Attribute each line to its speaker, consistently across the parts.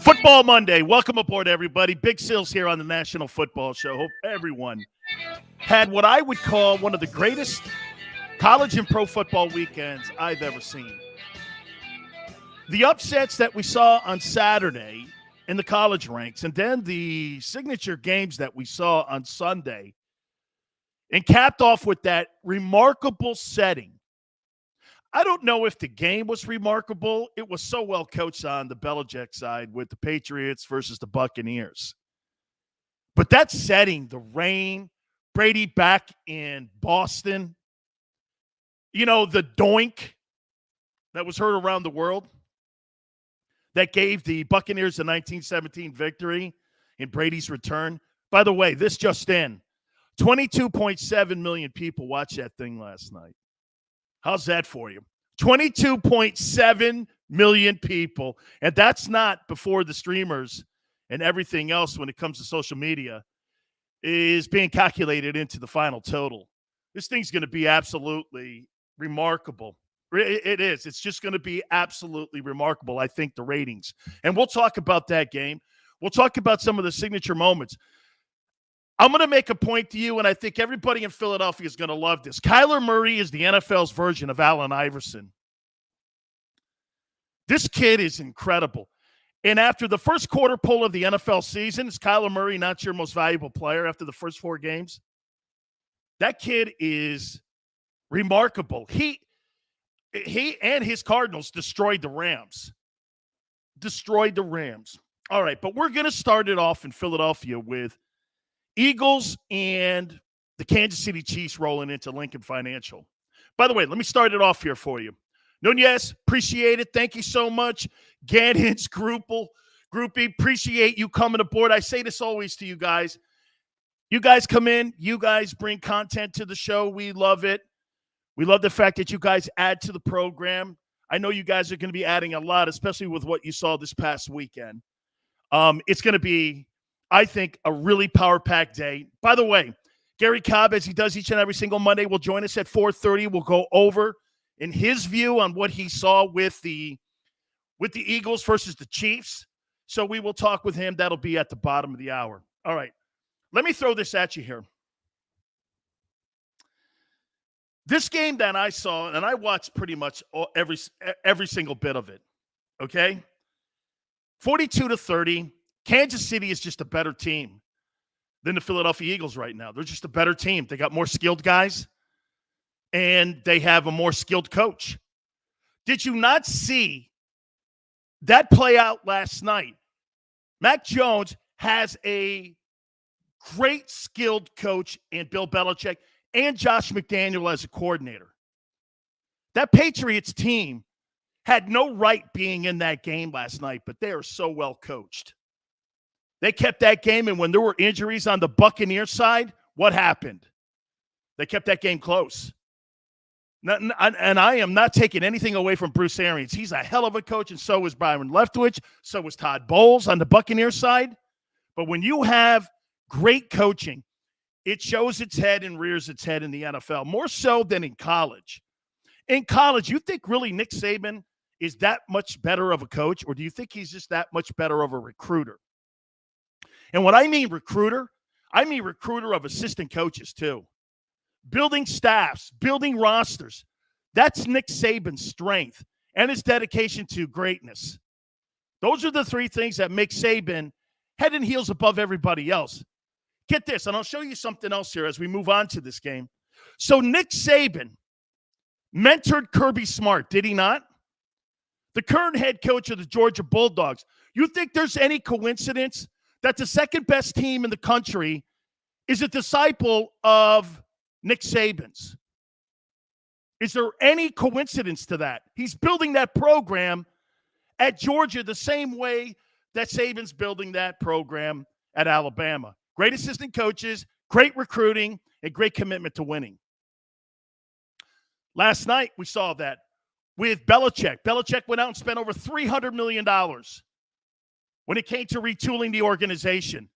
Speaker 1: Football Monday. Welcome aboard, everybody. Big Sills here on the National Football Show. Hope everyone had what I would call one of the greatest college and pro football weekends I've ever seen. The upsets that we saw on Saturday in the college ranks, and then the signature games that we saw on Sunday, and capped off with that remarkable setting. I don't know if the game was remarkable. It was so well coached on the Belichick side with the Patriots versus the Buccaneers. But that setting, the rain, Brady back in Boston, you know, the doink that was heard around the world that gave the Buccaneers the 1917 victory in Brady's return. By the way, this just in, 22.7 million people watched that thing last night. How's that for you? 22.7 million people. And that's not before the streamers and everything else when it comes to social media is being calculated into the final total. This thing's going to be absolutely remarkable. It is. It's just going to be absolutely remarkable, I think, the ratings. And we'll talk about that game. We'll talk about some of the signature moments. I'm going to make a point to you, and I think everybody in Philadelphia is going to love this. Kyler Murray is the NFL's version of Allen Iverson. This kid is incredible. And after the first quarter poll of the NFL season, is Kyler Murray not your most valuable player after the first 4 games? That kid is remarkable. He and his Cardinals destroyed the Rams. All right, but we're going to start it off in Philadelphia with Eagles and the Kansas City Chiefs rolling into Lincoln Financial. By the way, let me start it off here for you. Nunez, appreciate it. Thank you so much. Gannon's groupie, appreciate you coming aboard. I say this always to you guys. You guys come in. You guys bring content to the show. We love it. We love the fact that you guys add to the program. I know you guys are going to be adding a lot, especially with what you saw this past weekend. It's going to be, I think, a really power-packed day. By the way, Garry Cobb, as he does each and every single Monday, will join us at 4:30. We'll go over in his view on what he saw with the Eagles versus the Chiefs. So we will talk with him. That'll be at the bottom of the hour. All right. Let me throw this at you here. This game that I saw, and I watched pretty much every single bit of it, okay? 42-30. Kansas City is just a better team than the Philadelphia Eagles right now. They're just a better team. They got more skilled guys, and they have a more skilled coach. Did you not see that play out last night? Mac Jones has a great skilled coach in Bill Belichick and Josh McDaniel as a coordinator. That Patriots team had no right being in that game last night, but they are so well coached. They kept that game, and when there were injuries on the Buccaneers side, what happened? They kept that game close. And I am not taking anything away from Bruce Arians. He's a hell of a coach, and so is Byron Leftwich. So is Todd Bowles on the Buccaneers side. But when you have great coaching, it shows its head and rears its head in the NFL, more so than in college. In college, you think really Nick Saban is that much better of a coach, or do you think he's just that much better of a recruiter? And when I mean recruiter of assistant coaches too. Building staffs, building rosters. That's Nick Saban's strength and his dedication to greatness. Those are the 3 things that make Saban head and heels above everybody else. Get this, and I'll show you something else here as we move on to this game. So Nick Saban mentored Kirby Smart, did he not? The current head coach of the Georgia Bulldogs. You think there's any coincidence that the second best team in the country is a disciple of Nick Saban's? Is there any coincidence to that? He's building that program at Georgia the same way that Saban's building that program at Alabama. Great assistant coaches, great recruiting, and great commitment to winning. Last night, we saw that with Belichick. Belichick went out and spent over $300 million when it came to retooling the organization.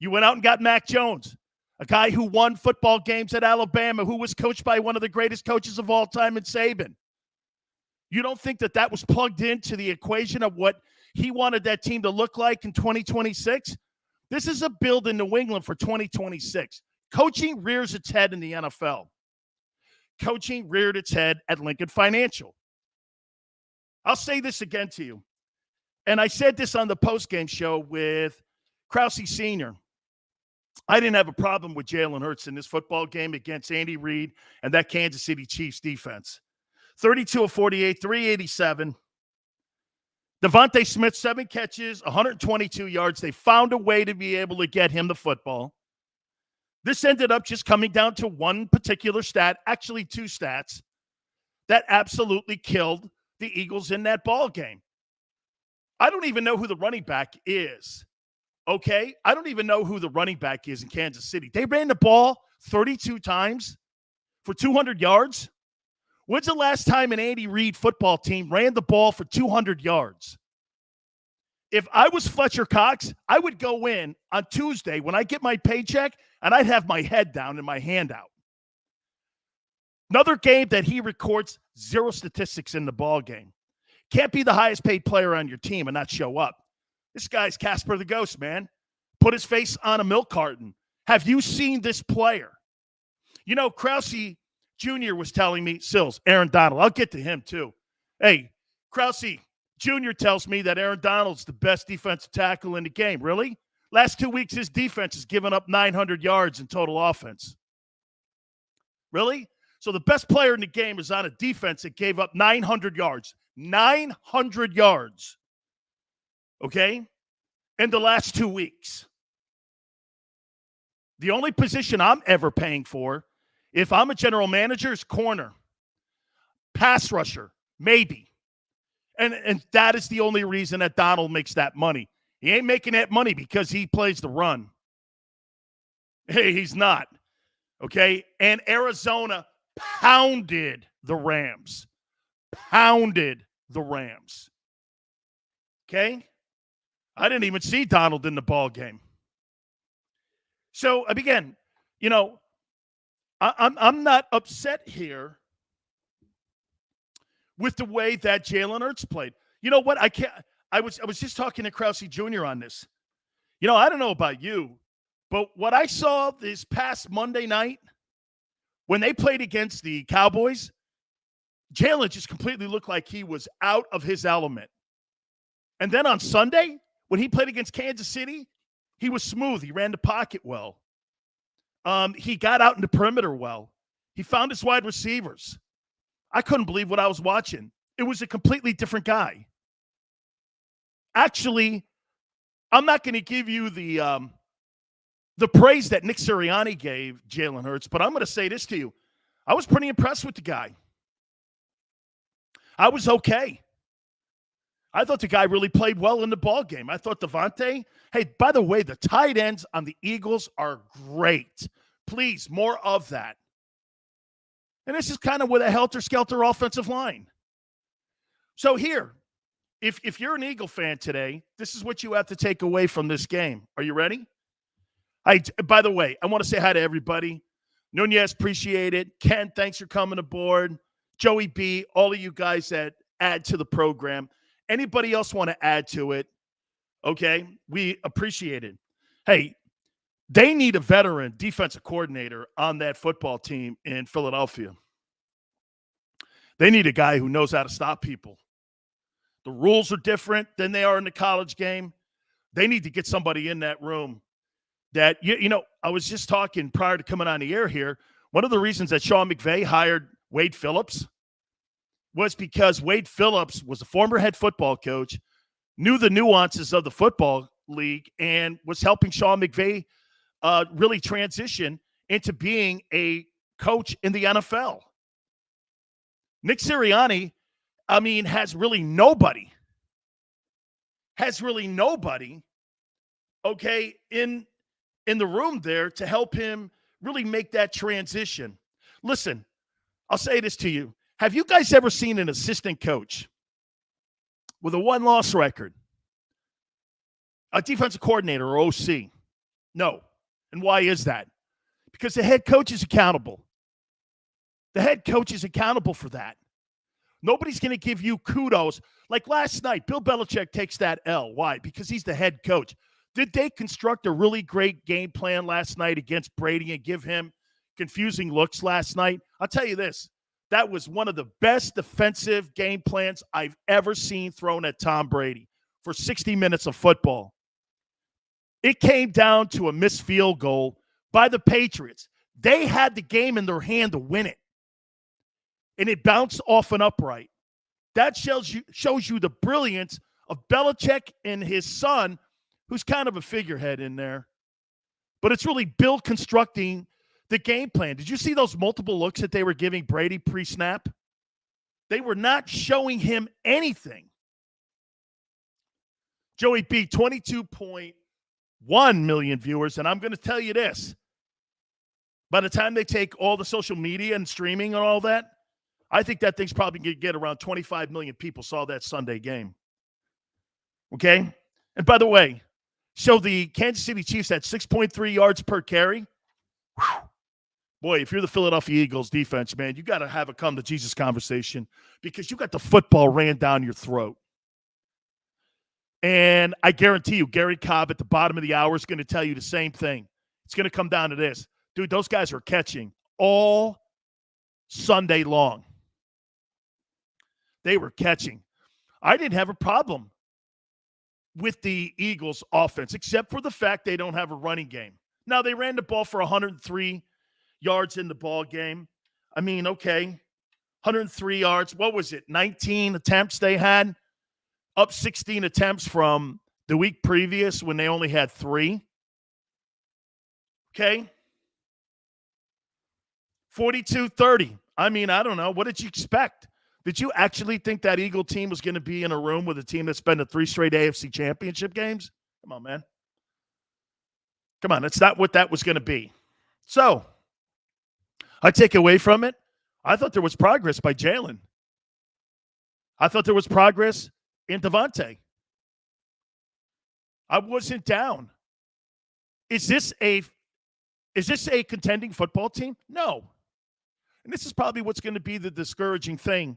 Speaker 1: You went out and got Mac Jones, a guy who won football games at Alabama, who was coached by one of the greatest coaches of all time in Saban. You don't think that that was plugged into the equation of what he wanted that team to look like in 2026? This is a build in New England for 2026. Coaching rears its head in the NFL. Coaching reared its head at Lincoln Financial. I'll say this again to you. And I said this on the postgame show with Krause Sr. I didn't have a problem with Jalen Hurts in this football game against Andy Reid and that Kansas City Chiefs defense. 32 of 48, 387. Devontae Smith, 7 catches, 122 yards. They found a way to be able to get him the football. This ended up just coming down to one particular stat, actually 2 stats, that absolutely killed the Eagles in that ball game. I don't even know who the running back is. Okay? I don't even know who the running back is in Kansas City. They ran the ball 32 times for 200 yards. When's the last time an Andy Reid football team ran the ball for 200 yards? If I was Fletcher Cox, I would go in on Tuesday when I get my paycheck, and I'd have my head down and my hand out. Another game that he records 0 statistics in the ball game. Can't be the highest paid player on your team and not show up. This guy's Casper the Ghost, man. Put his face on a milk carton. Have you seen this player? You know, Krause Jr. was telling me, Sills, Aaron Donald. I'll get to him too. Hey, Krause Jr. tells me that Aaron Donald's the best defensive tackle in the game. Really? Last 2 weeks, his defense has given up 900 yards in total offense. Really? So the best player in the game is on a defense that gave up 900 yards. 900 yards. Okay? In the last 2 weeks. The only position I'm ever paying for, if I'm a general manager, is corner. Pass rusher, maybe. And that is the only reason that Donald makes that money. He ain't making that money because he plays the run. Hey, he's not. Okay? And Arizona pounded the Rams. Pounded the Rams. Okay? I didn't even see Donald in the ball game. So, again, you know, I'm not upset here with the way that Jalen Hurts played. You know what? I was just talking to Krause Jr. on this. You know, I don't know about you, but what I saw this past Monday night when they played against the Cowboys, Jalen just completely looked like he was out of his element. And then on Sunday, when he played against Kansas City, he was smooth. He ran the pocket well. He got out in the perimeter well. He found his wide receivers. I couldn't believe what I was watching. It was a completely different guy. Actually, I'm not going to give you the praise that Nick Sirianni gave Jalen Hurts, but I'm going to say this to you. I was pretty impressed with the guy. I was okay. I thought the guy really played well in the ball game. I thought Devontae, hey, by the way, the tight ends on the Eagles are great. Please, more of that. And this is kind of with a helter-skelter offensive line. So here, if you're an Eagle fan today, this is what you have to take away from this game. Are you ready? By the way, I want to say hi to everybody. Nunez, appreciate it. Ken, thanks for coming aboard. Joey B, all of you guys that add to the program. Anybody else want to add to it? Okay, we appreciate it. Hey, they need a veteran defensive coordinator on that football team in Philadelphia. They need a guy who knows how to stop people. The rules are different than they are in the college game. They need to get somebody in that room that, you know, I was just talking prior to coming on the air here. One of the reasons that Sean McVay hired Wade Phillips was because Wade Phillips was a former head football coach, knew the nuances of the football league, and was helping Sean McVay really transition into being a coach in the NFL. Nick Sirianni, I mean, has really nobody, okay, in the room there to help him really make that transition. Listen, I'll say this to you. Have you guys ever seen an assistant coach with a 1-loss record? A defensive coordinator or OC? No. And why is that? Because the head coach is accountable. The head coach is accountable for that. Nobody's going to give you kudos. Like last night, Bill Belichick takes that L. Why? Because he's the head coach. Did they construct a really great game plan last night against Brady and give him confusing looks last night? I'll tell you this. That was one of the best defensive game plans I've ever seen thrown at Tom Brady for 60 minutes of football. It came down to a missed field goal by the Patriots. They had the game in their hand to win it, and it bounced off an upright. That shows you the brilliance of Belichick and his son, who's kind of a figurehead in there. But it's really Bill constructing the game plan. Did you see those multiple looks that they were giving Brady pre-snap? They were not showing him anything. Joey B, 22.1 million viewers, and I'm going to tell you this. By the time they take all the social media and streaming and all that, I think that thing's probably going to get around 25 million people saw that Sunday game. Okay? And by the way, so the Kansas City Chiefs had 6.3 yards per carry. Whew. Boy, if you're the Philadelphia Eagles defense, man, you got to have a come-to-Jesus conversation because you got the football ran down your throat. And I guarantee you, Garry Cobb at the bottom of the hour is going to tell you the same thing. It's going to come down to this. Dude, those guys are catching all Sunday long. They were catching. I didn't have a problem with the Eagles offense, except for the fact they don't have a running game. Now, they ran the ball for 103 yards in the ball game. I mean, okay, 103 yards. What was it? 19 attempts they had, up 16 attempts from the week previous when they only had 3. Okay. 42-30. I mean, I don't know. What did you expect? Did you actually think that Eagle team was going to be in a room with a team that's been to 3 straight AFC championship games? Come on, man. Come on. That's not what that was going to be. So, I take away from it, I thought there was progress by Jalen. I thought there was progress in Devontae. I wasn't down. Is this a contending football team? No. And this is probably what's going to be the discouraging thing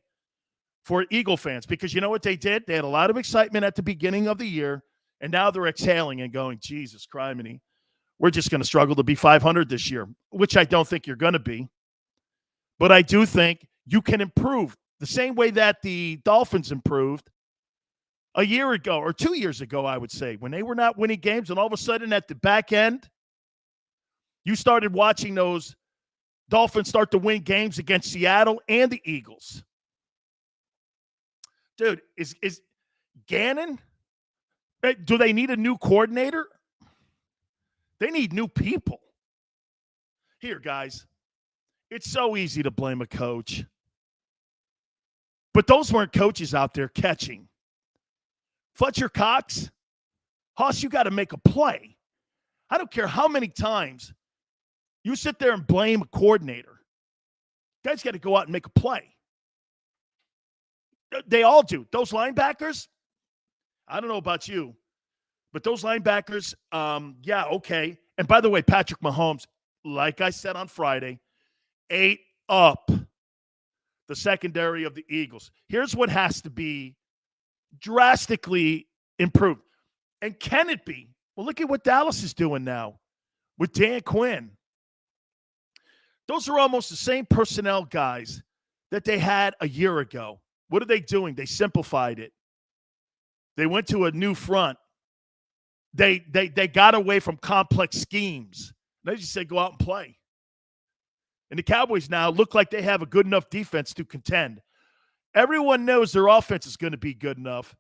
Speaker 1: for Eagle fans, because you know what they did? They had a lot of excitement at the beginning of the year, and now they're exhaling and going, Jesus criminy, we're just going to struggle to be 500 this year, which I don't think you're going to be. But I do think you can improve the same way that the Dolphins improved a year ago or 2 years ago, I would say, when they were not winning games, and all of a sudden at the back end, you started watching those Dolphins start to win games against Seattle and the Eagles. Dude, is Gannon, do they need a new coordinator? They need new people. Here, guys, it's so easy to blame a coach. But those weren't coaches out there catching. Fletcher Cox, Hoss, you got to make a play. I don't care how many times you sit there and blame a coordinator. Guys got to go out and make a play. They all do. Those linebackers, I don't know about you, but those linebackers, yeah, okay. And by the way, Patrick Mahomes, like I said on Friday, ate up the secondary of the Eagles. Here's what has to be drastically improved. And can it be? Well, look at what Dallas is doing now with Dan Quinn. Those are almost the same personnel guys that they had a year ago. What are they doing? They simplified it. They went to a new front. They got away from complex schemes. They just said, go out and play. And the Cowboys now look like they have a good enough defense to contend. Everyone knows their offense is going to be good enough.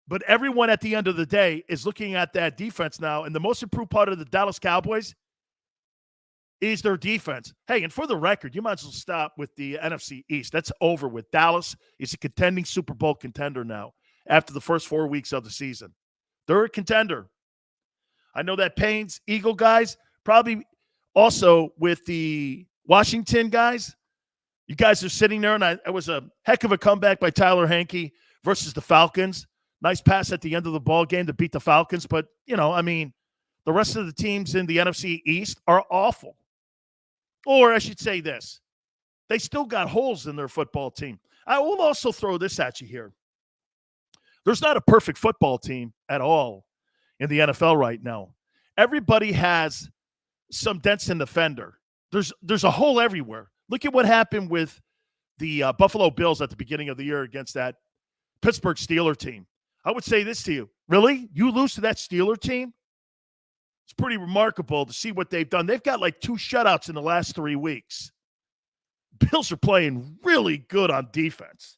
Speaker 1: But everyone at the end of the day is looking at that defense now. And the most improved part of the Dallas Cowboys is their defense. Hey, and for the record, you might as well stop with the NFC East. That's over with. Dallas is a contending Super Bowl contender now after the first 4 weeks of the season. They're a contender. I know that pains Eagle guys, probably also with the Washington guys. You guys are sitting there, and it was a heck of a comeback by Tyler Hanke versus the Falcons. Nice pass at the end of the ball game to beat the Falcons. But, you know, I mean, the rest of the teams in the NFC East are awful. Or I should say this. They still got holes in their football team. I will also throw this at you here. There's not a perfect football team at all in the NFL right now. Everybody has some dents in the fender. There's a hole everywhere. Look at what happened with the Buffalo Bills at the beginning of the year against that Pittsburgh Steeler team. I would say this to you. Really? You lose to that Steeler team? It's pretty remarkable to see what they've done. They've got like 2 shutouts in the last 3 weeks. Bills are playing really good on defense.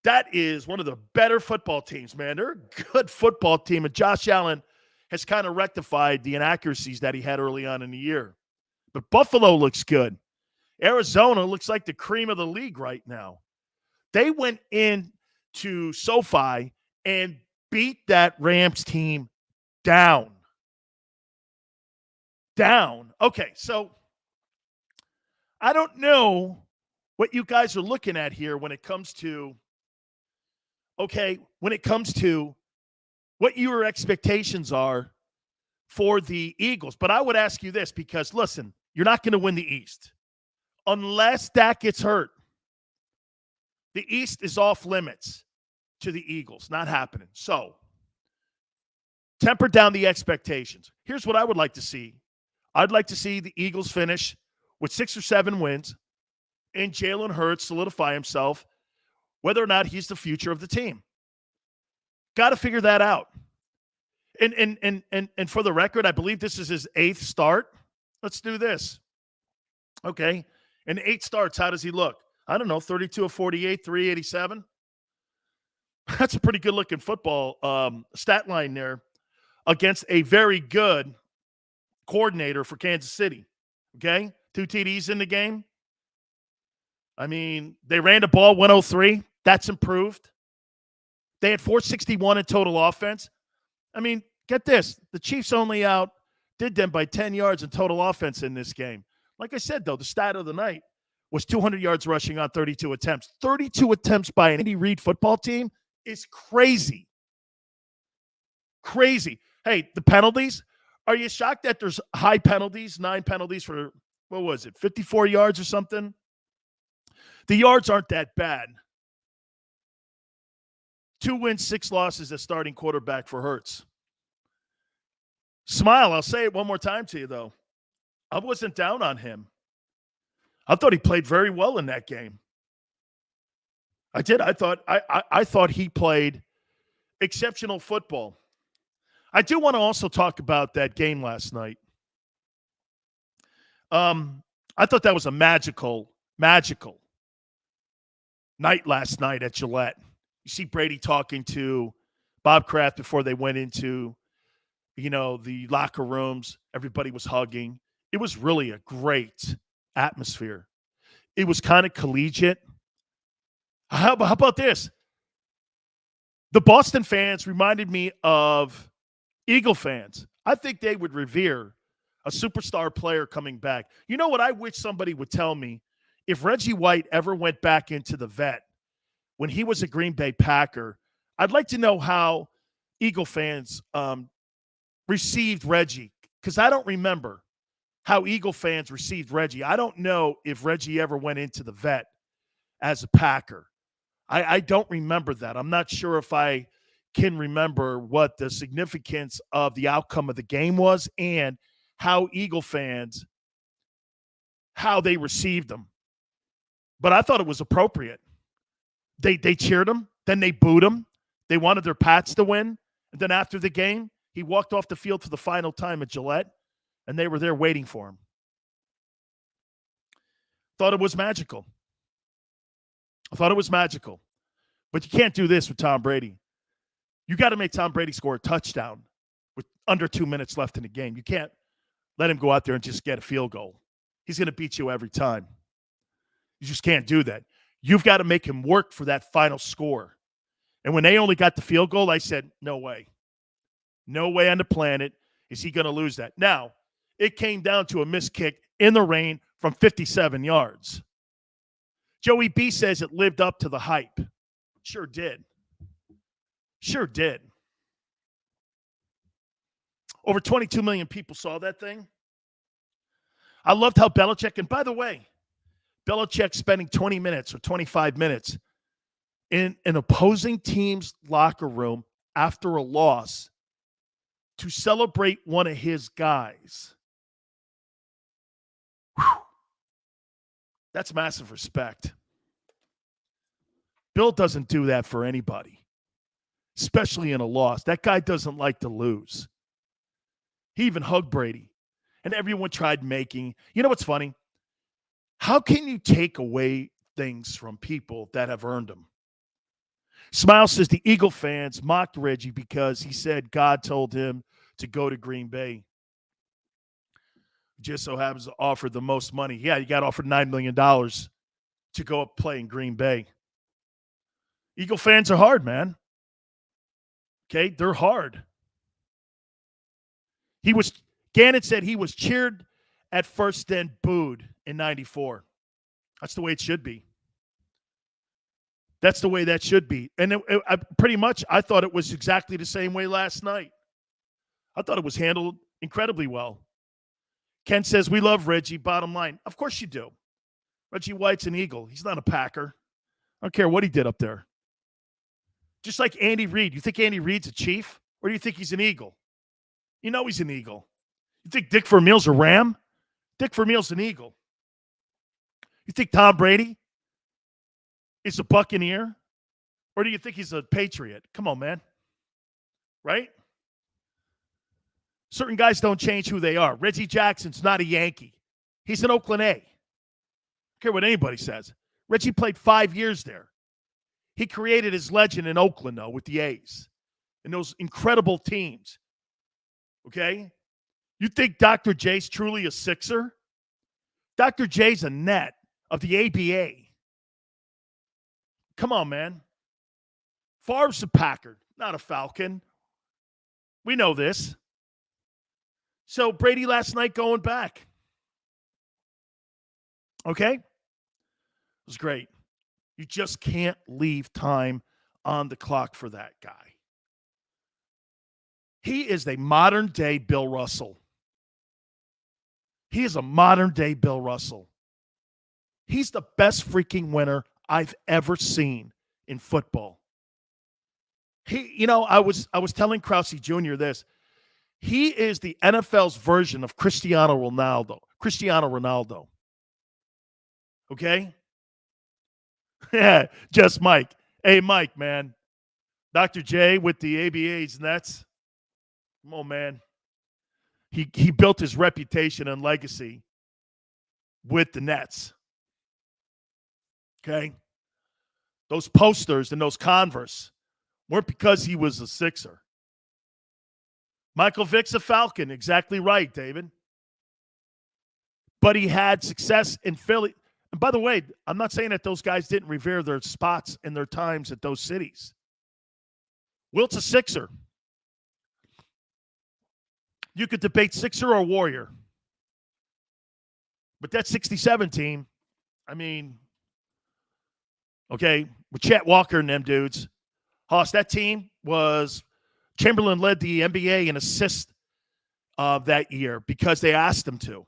Speaker 1: That is one of the better football teams, man. They're a good football team, and Josh Allen has kind of rectified the inaccuracies that he had early on in the year. But Buffalo looks good. Arizona looks like the cream of the league right now. They went into SoFi and beat that Rams team down. Okay, so I don't know what you guys are looking at here when it comes to what your expectations are for the Eagles. But I would ask you this, because, listen, you're not going to win the East unless Dak gets hurt. The East is off limits to the Eagles. Not happening. So, temper down the expectations. Here's what I would like to see. I'd like to see the Eagles finish with 6 or 7 wins and Jalen Hurts solidify himself, whether or not he's the future of the team. Got to figure that out. And for the record, I believe this is his 8th start. Let's do this. Okay. In 8 starts, how does he look? I don't know, 32 of 48, 387. That's a pretty good-looking football stat line there against a very good coordinator for Kansas City. Okay? 2 TDs in the game. I mean, they ran the ball 103. That's improved. They had 461 in total offense. I mean, get this. The Chiefs only outdid them by 10 yards in total offense in this game. Like I said, though, the stat of the night was 200 yards rushing on 32 attempts. 32 attempts by an Andy Reid football team is crazy. Crazy. Hey, the penalties. Are you shocked that there's high penalties, 9 penalties for, 54 yards or something? The yards aren't that bad. 2 wins, 6 losses as starting quarterback for Hurts. Smile, I'll say it one more time to you, though. I wasn't down on him. I thought he played very well in that game. I did. I thought he played exceptional football. I do want to also talk about that game last night. I thought that was a magical night last night at Gillette. You see Brady talking to Bob Kraft before they went into, the locker rooms. Everybody was hugging. It was really a great atmosphere. It was kind of collegiate. How about this? The Boston fans reminded me of Eagle fans. I think they would revere a superstar player coming back. You know what I wish somebody would tell me? If Reggie White ever went back into the vet when he was a Green Bay Packer, I'd like to know how Eagle fans received Reggie, because I don't remember how Eagle fans received Reggie. I don't know if Reggie ever went into the vet as a Packer. I don't remember that. I'm not sure if I can remember what the significance of the outcome of the game was and how Eagle fans, how they received him. But I thought it was appropriate. They cheered him, then they booed him. They wanted their Pats to win. And then after the game, he walked off the field for the final time at Gillette, and they were there waiting for him. Thought it was magical. I thought it was magical. But you can't do this with Tom Brady. You got to make Tom Brady score a touchdown with under 2 minutes left in the game. You can't let him go out there and just get a field goal. He's going to beat you every time. You just can't do that. You've got to make him work for that final score. And when they only got the field goal, I said, no way. No way on the planet is he going to lose that. Now, it came down to a missed kick in the rain from 57 yards. Joey B says it lived up to the hype. Sure did. Sure did. Over 22 million people saw that thing. I loved how Belichick, and by the way, Belichick spending 20 minutes or 25 minutes in an opposing team's locker room after a loss to celebrate one of his guys. Whew. That's massive respect. Bill doesn't do that for anybody, especially in a loss. That guy doesn't like to lose. He even hugged Brady, and everyone tried making. You know what's funny? How can you take away things from people that have earned them? Smile says the Eagle fans mocked Reggie because he said God told him to go to Green Bay. Just so happens to offer the most money. Yeah, you got offered $9 million to go up play in Green Bay. Eagle fans are hard, man. Okay, they're hard. Gannon said he was cheered at first, then booed in 94. That's the way it should be. That's the way that should be. And I thought it was exactly the same way last night. I thought it was handled incredibly well. Ken says, we love Reggie, bottom line. Of course you do. Reggie White's an Eagle. He's not a Packer. I don't care what he did up there. Just like Andy Reid. You think Andy Reid's a Chief? Or do you think he's an Eagle? You know he's an Eagle. You think Dick Vermeil's a Ram? Dick Vermeil's an Eagle. You think Tom Brady is a Buccaneer? Or do you think he's a Patriot? Come on, man. Right? Certain guys don't change who they are. Reggie Jackson's not a Yankee. He's an Oakland A. I don't care what anybody says. Reggie played 5 years there. He created his legend in Oakland, though, with the A's and those incredible teams. Okay? You think Dr. J's truly a Sixer? Dr. J's a net of the ABA. Come on, man. Favre's a Packer, not a Falcon. We know this. So Brady last night going back. Okay? It was great. You just can't leave time on the clock for that guy. He is a modern-day Bill Russell. He is a modern-day Bill Russell. He's the best freaking winner I've ever seen in football. I was telling Krause Jr. this. He is the NFL's version of Cristiano Ronaldo. Okay? Yeah, just Mike. Hey, Mike, man. Dr. J with the ABA's Nets. Come on, man. He built his reputation and legacy with the Nets. Okay? Those posters and those Converse weren't because he was a Sixer. Michael Vick's a Falcon. Exactly right, David. But he had success in Philly. And by the way, I'm not saying that those guys didn't revere their spots and their times at those cities. Wilt's a Sixer. You could debate Sixer or Warrior. But that 67 team, I mean, okay, with Chet Walker and them dudes, Hoss, that team was, Chamberlain led the NBA in assists that year because they asked him to.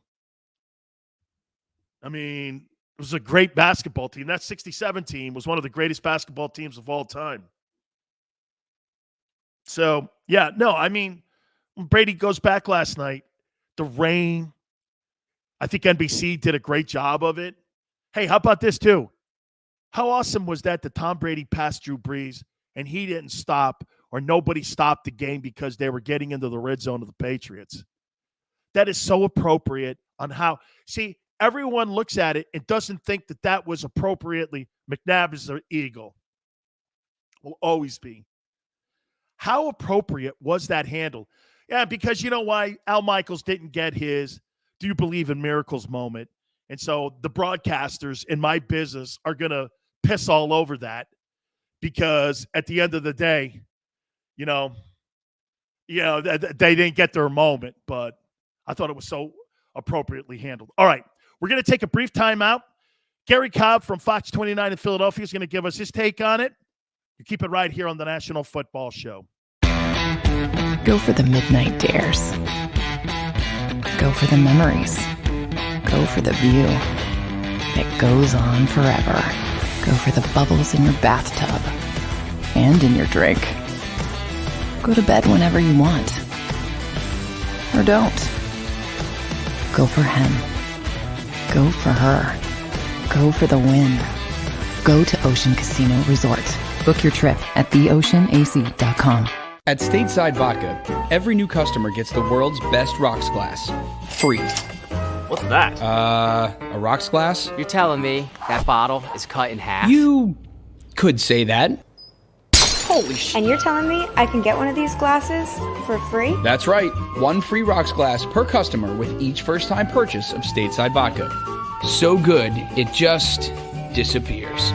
Speaker 1: I mean, it was a great basketball team. That 67 team was one of the greatest basketball teams of all time. So, yeah, no, I mean, Brady goes back last night. The rain. I think NBC did a great job of it. Hey, how about this too? How awesome was that Tom Brady passed Drew Brees and he didn't stop, or nobody stopped the game because they were getting into the red zone of the Patriots? That is so appropriate on how – see, everyone looks at it and doesn't think that was appropriately – McNabb is an Eagle. Will always be. How appropriate was that handle? Yeah, because you know why? Al Michaels didn't get his "Do you believe in miracles" moment. And so the broadcasters in my business are going to piss all over that because at the end of the day, they didn't get their moment. But I thought it was so appropriately handled. All right, we're going to take a brief timeout. Garry Cobb from Fox 29 in Philadelphia is going to give us his take on it. You keep it right here on the National Football Show.
Speaker 2: Go for the midnight dares. Go for the memories. Go for the view. that goes on forever. Go for the bubbles in your bathtub and in your drink. Go to bed whenever you want. Or don't. Go for him. Go for her. Go for the win. Go to Ocean Casino Resort. Book your trip at theoceanac.com.
Speaker 3: At Stateside Vodka, every new customer gets the world's best rocks glass. Free.
Speaker 4: What's that?
Speaker 3: A rocks glass?
Speaker 5: You're telling me that bottle is cut in half?
Speaker 3: You could say that.
Speaker 5: Holy shit.
Speaker 6: And you're telling me I can get one of these glasses for free?
Speaker 3: That's right. One free rocks glass per customer with each first-time purchase of Stateside Vodka. So good, it just disappears.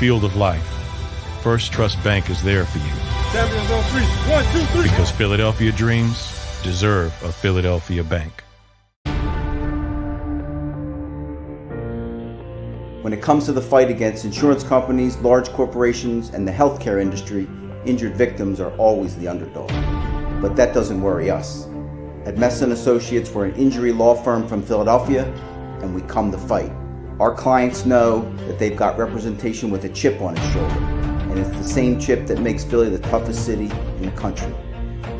Speaker 7: Field of life, First Trust Bank is there for you. Champions on 3. 1, 2, 3. Because Philadelphia dreams deserve a Philadelphia bank.
Speaker 8: When it comes to the fight against insurance companies, large corporations, and the healthcare industry, injured victims are always the underdog. But that doesn't worry us. At Messa & Associates, we're an injury law firm from Philadelphia, and we come to fight. Our clients know that they've got representation with a chip on its shoulder, and it's the same chip that makes Philly the toughest city in the country.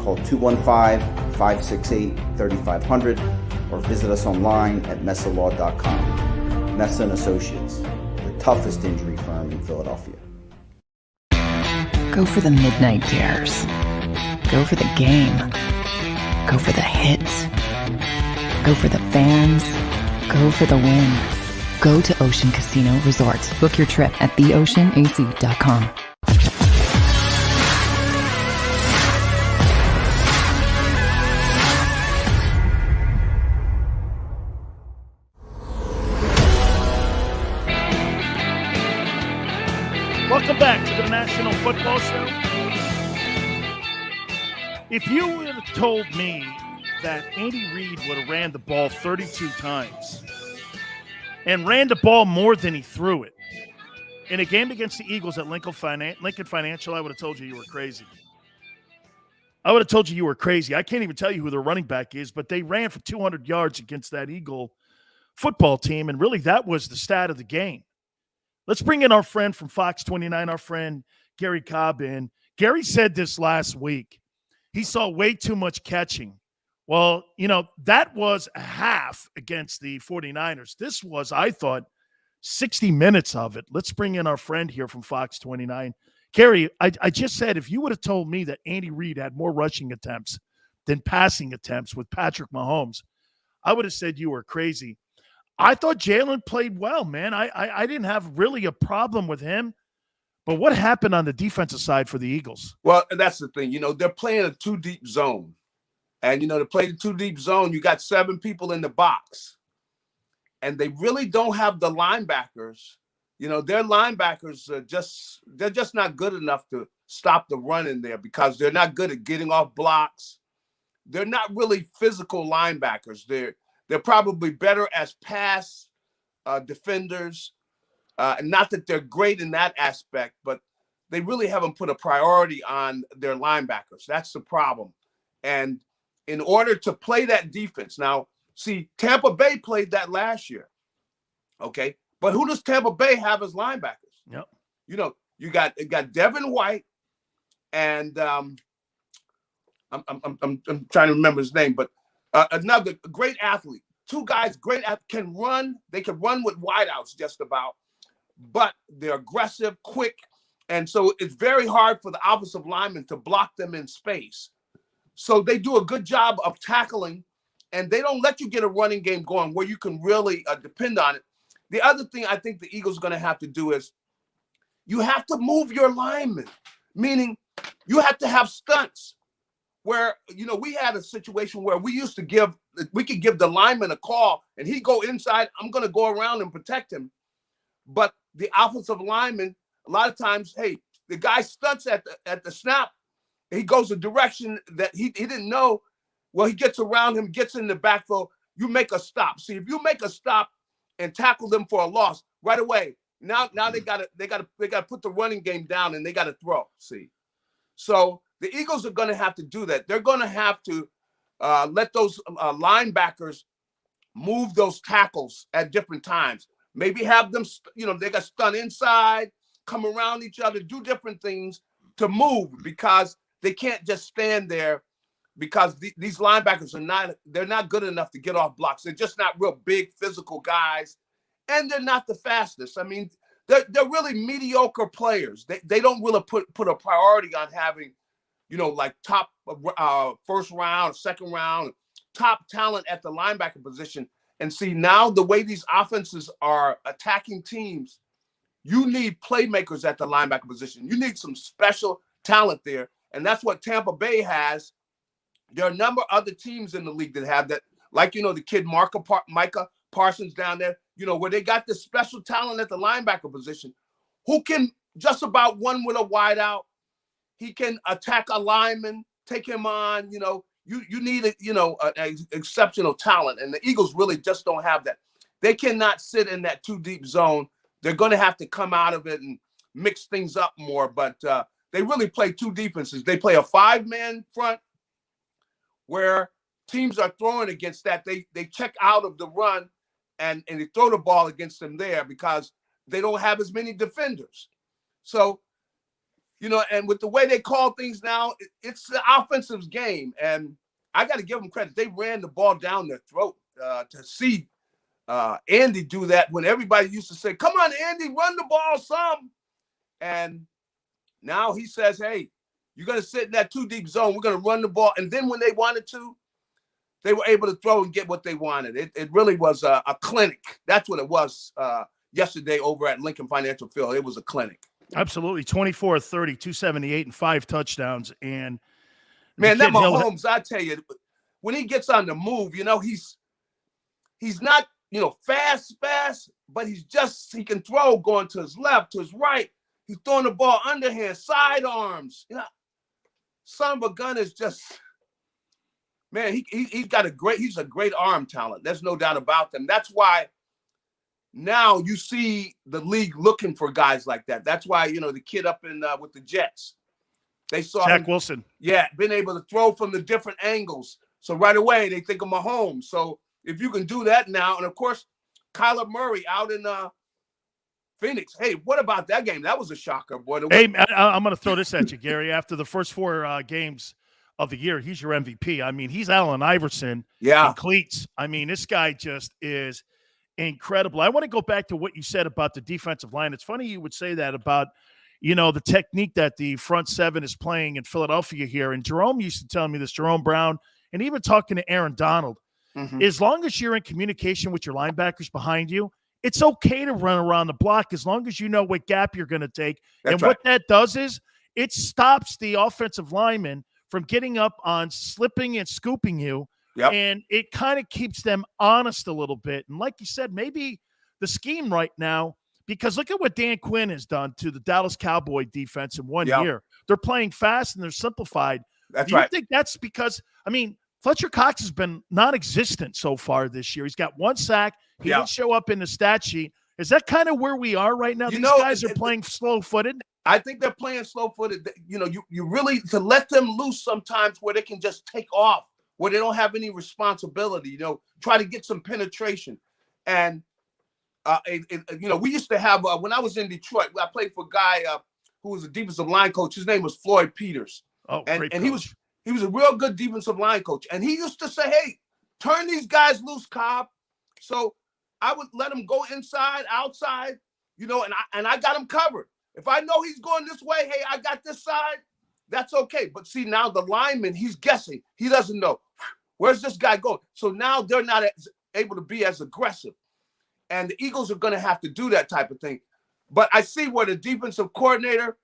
Speaker 8: Call 215-568-3500 or visit us online at messalaw.com. Messa & Associates, the toughest injury firm in Philadelphia.
Speaker 2: Go for the midnight dares. Go for the game. Go for the hits. Go for the fans. Go for the win. Go to Ocean Casino Resort. Book your trip at theoceanac.com.
Speaker 1: Welcome back to the National Football Show. If you would have told me that Andy Reid would have ran the ball 32 times and ran the ball more than he threw it in a game against the Eagles at Lincoln Financial, I would have told you were crazy. I would have told you were crazy. I can't even tell you who their running back is, but they ran for 200 yards against that Eagle football team, and really that was the stat of the game. Let's bring in our friend from Fox 29, our friend Garry Cobb in. Garry said this last week. He saw way too much catching. Well, that was a half against the 49ers. This was, I thought, 60 minutes of it. Let's bring in our friend here from Fox 29. Garry, I just said if you would have told me that Andy Reid had more rushing attempts than passing attempts with Patrick Mahomes, I would have said you were crazy. I thought Jalen played well, man. I didn't have really a problem with him. But what happened on the defensive side for the Eagles?
Speaker 9: Well, that's the thing. They're playing a two-deep zone. And, to play the two-deep zone, you got 7 people in the box. And they really don't have the linebackers. Their linebackers they're just not good enough to stop the run in there because they're not good at getting off blocks. They're not really physical linebackers. They're probably better as pass defenders. Not that they're great in that aspect, but they really haven't put a priority on their linebackers. That's the problem. And in order to play that defense, now, see, Tampa Bay played that last year, okay? But who does Tampa Bay have as linebackers?
Speaker 1: Yep.
Speaker 9: You got Devin White and I'm trying to remember his name, but another great athlete. 2 guys, can run. They can run with wideouts just about, but they're aggressive, quick, and so it's very hard for the offensive linemen to block them in space. So they do a good job of tackling, and they don't let you get a running game going where you can really depend on it. The other thing I think the Eagles are going to have to do is you have to move your linemen, meaning you have to have stunts where, we had a situation where we could give the lineman a call and he'd go inside. I'm going to go around and protect him. But the offensive lineman, a lot of times, hey, the guy stunts at the snap. He goes a direction that he didn't know. Well, he gets around him, gets in the backfield. You make a stop. See, if you make a stop and tackle them for a loss right away, now they gotta put the running game down and they gotta throw. See, so the Eagles are gonna have to do that. They're gonna have to let those linebackers move those tackles at different times. Maybe have them, they got stun inside, come around each other, do different things to move, because they can't just stand there, because these linebackers they're not good enough to get off blocks. They're just not real big physical guys, and they're not the fastest. I mean, they're really mediocre players. They don't really put a priority on having, like top first round, second round, top talent at the linebacker position. And see, now the way these offenses are attacking teams, you need playmakers at the linebacker position. You need some special talent there. And that's what Tampa Bay has. There are a number of other teams in the league that have that, like, the kid Micah Parsons down there, where they got this special talent at the linebacker position who can just about one with a wide out. He can attack a lineman, take him on, You need an exceptional talent, and the Eagles really just don't have that. They cannot sit in that too deep zone. They're going to have to come out of it and mix things up more. But they really play two defenses. They play a 5-man front where teams are throwing against that. They check out of the run and they throw the ball against them there because they don't have as many defenders. So, and with the way they call things now, it's the offensive game. And I got to give them credit. They ran the ball down their throat to see Andy do that when everybody used to say, come on, Andy, run the ball some. And now he says, hey, you're going to sit in that too deep zone. We're going to run the ball. And then when they wanted to, they were able to throw and get what they wanted. It really was a clinic. That's what it was yesterday over at Lincoln Financial Field. It was a clinic.
Speaker 1: Absolutely. 24-30, 278 and 5 touchdowns. And
Speaker 9: man, that Mahomes, I tell you, when he gets on the move, he's not, fast, but he can throw going to his left, to his right. He's throwing the ball underhand, sidearms. Son of a gun is just, man, he's a great arm talent. There's no doubt about them. That's why now you see the league looking for guys like that. That's why, the kid up in with the Jets, they saw
Speaker 1: Zach Wilson.
Speaker 9: Yeah, been able to throw from the different angles. So right away they think of Mahomes. So if you can do that now, and of course, Kyler Murray out in Phoenix. Hey, what about that game? That was a shocker, boy.
Speaker 1: Hey, I'm going to throw this at you, Gary. After the first 4 games of the year, he's your MVP. I mean, he's Allen Iverson in cleats. I mean, this guy just is incredible. I want to go back to what you said about the defensive line. It's funny you would say that about, the technique that the front seven is playing in Philadelphia here. And Jerome used to tell me this, Jerome Brown, and even talking to Aaron Donald, as long as you're in communication with your linebackers behind you, it's okay to run around the block as long as you know what gap you're going to take. That's right. What that does is it stops the offensive lineman from getting up on slipping and scooping you.
Speaker 9: Yep.
Speaker 1: And it kind of keeps them honest a little bit. And like you said, maybe the scheme right now, because look at what Dan Quinn has done to the Dallas Cowboy defense in 1 year. They're playing fast and they're simplified.
Speaker 9: That's
Speaker 1: right. Do you think that's because, Fletcher Cox has been non-existent so far this year. He's got 1 sack. He didn't show up in the stat sheet. Is that kind of where we are right now? These guys are playing slow-footed.
Speaker 9: I think they're playing slow-footed. You really, to let them loose sometimes where they can just take off, where they don't have any responsibility, try to get some penetration. And, we used to have, when I was in Detroit, I played for a guy who was a defensive line coach. His name was Floyd Peters. And he was a real good defensive line coach. And he used to say, hey, turn these guys loose, Cobb. So I would let him go inside, outside, and I got him covered. If I know he's going this way, hey, I got this side, that's okay. But see, now the lineman, he's guessing. He doesn't know. Where's this guy going? So now they're not able to be as aggressive. And the Eagles are going to have to do that type of thing. But I see where the defensive coordinator,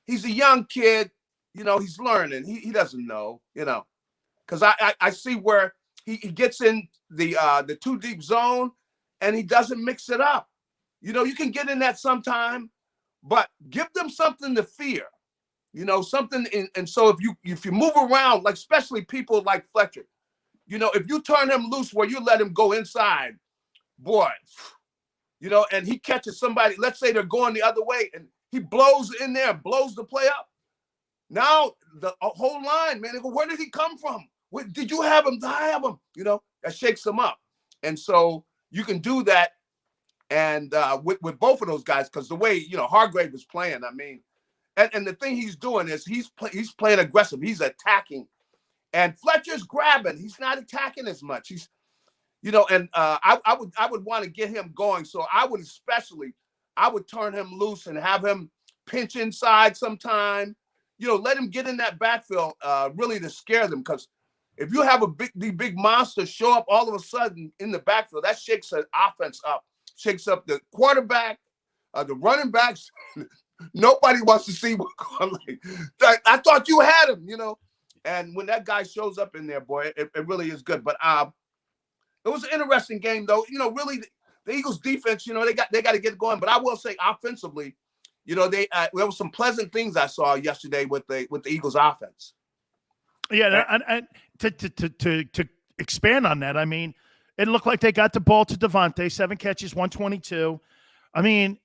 Speaker 9: he's a young kid. He's learning. He doesn't know, because I see where he gets in the too deep zone and he doesn't mix it up. You can get in that sometime, but give them something to fear, something. And so if you move around, like especially people like Fletcher, if you turn him loose where you let him go inside, boy, and he catches somebody, let's say they're going the other way, and he blows in there, blows the play up. Now the whole line, man, they go, where did he come from? Did you have him? Did I have him? That shakes them up. And so you can do that. And with both of those guys, because the way, Hargrave is playing, I mean, and the thing he's doing is he's playing aggressive. He's attacking. And Fletcher's grabbing. He's not attacking as much. He's, and I would want to get him going. So I would turn him loose and have him pinch inside sometime. Let him get in that backfield really to scare them. Because if you have the big monster show up all of a sudden in the backfield, that shakes the offense up, shakes up the quarterback, the running backs. Nobody wants to see what's going on. I thought you had him, And when that guy shows up in there, boy, it really is good. But it was an interesting game, though. Really, the Eagles' defense, they got to get going. But I will say, offensively, there were some pleasant things I saw yesterday with the Eagles' offense.
Speaker 1: Yeah, and to expand on that, I mean, it looked like they got the ball to Devontae, 7 catches, 122. I mean,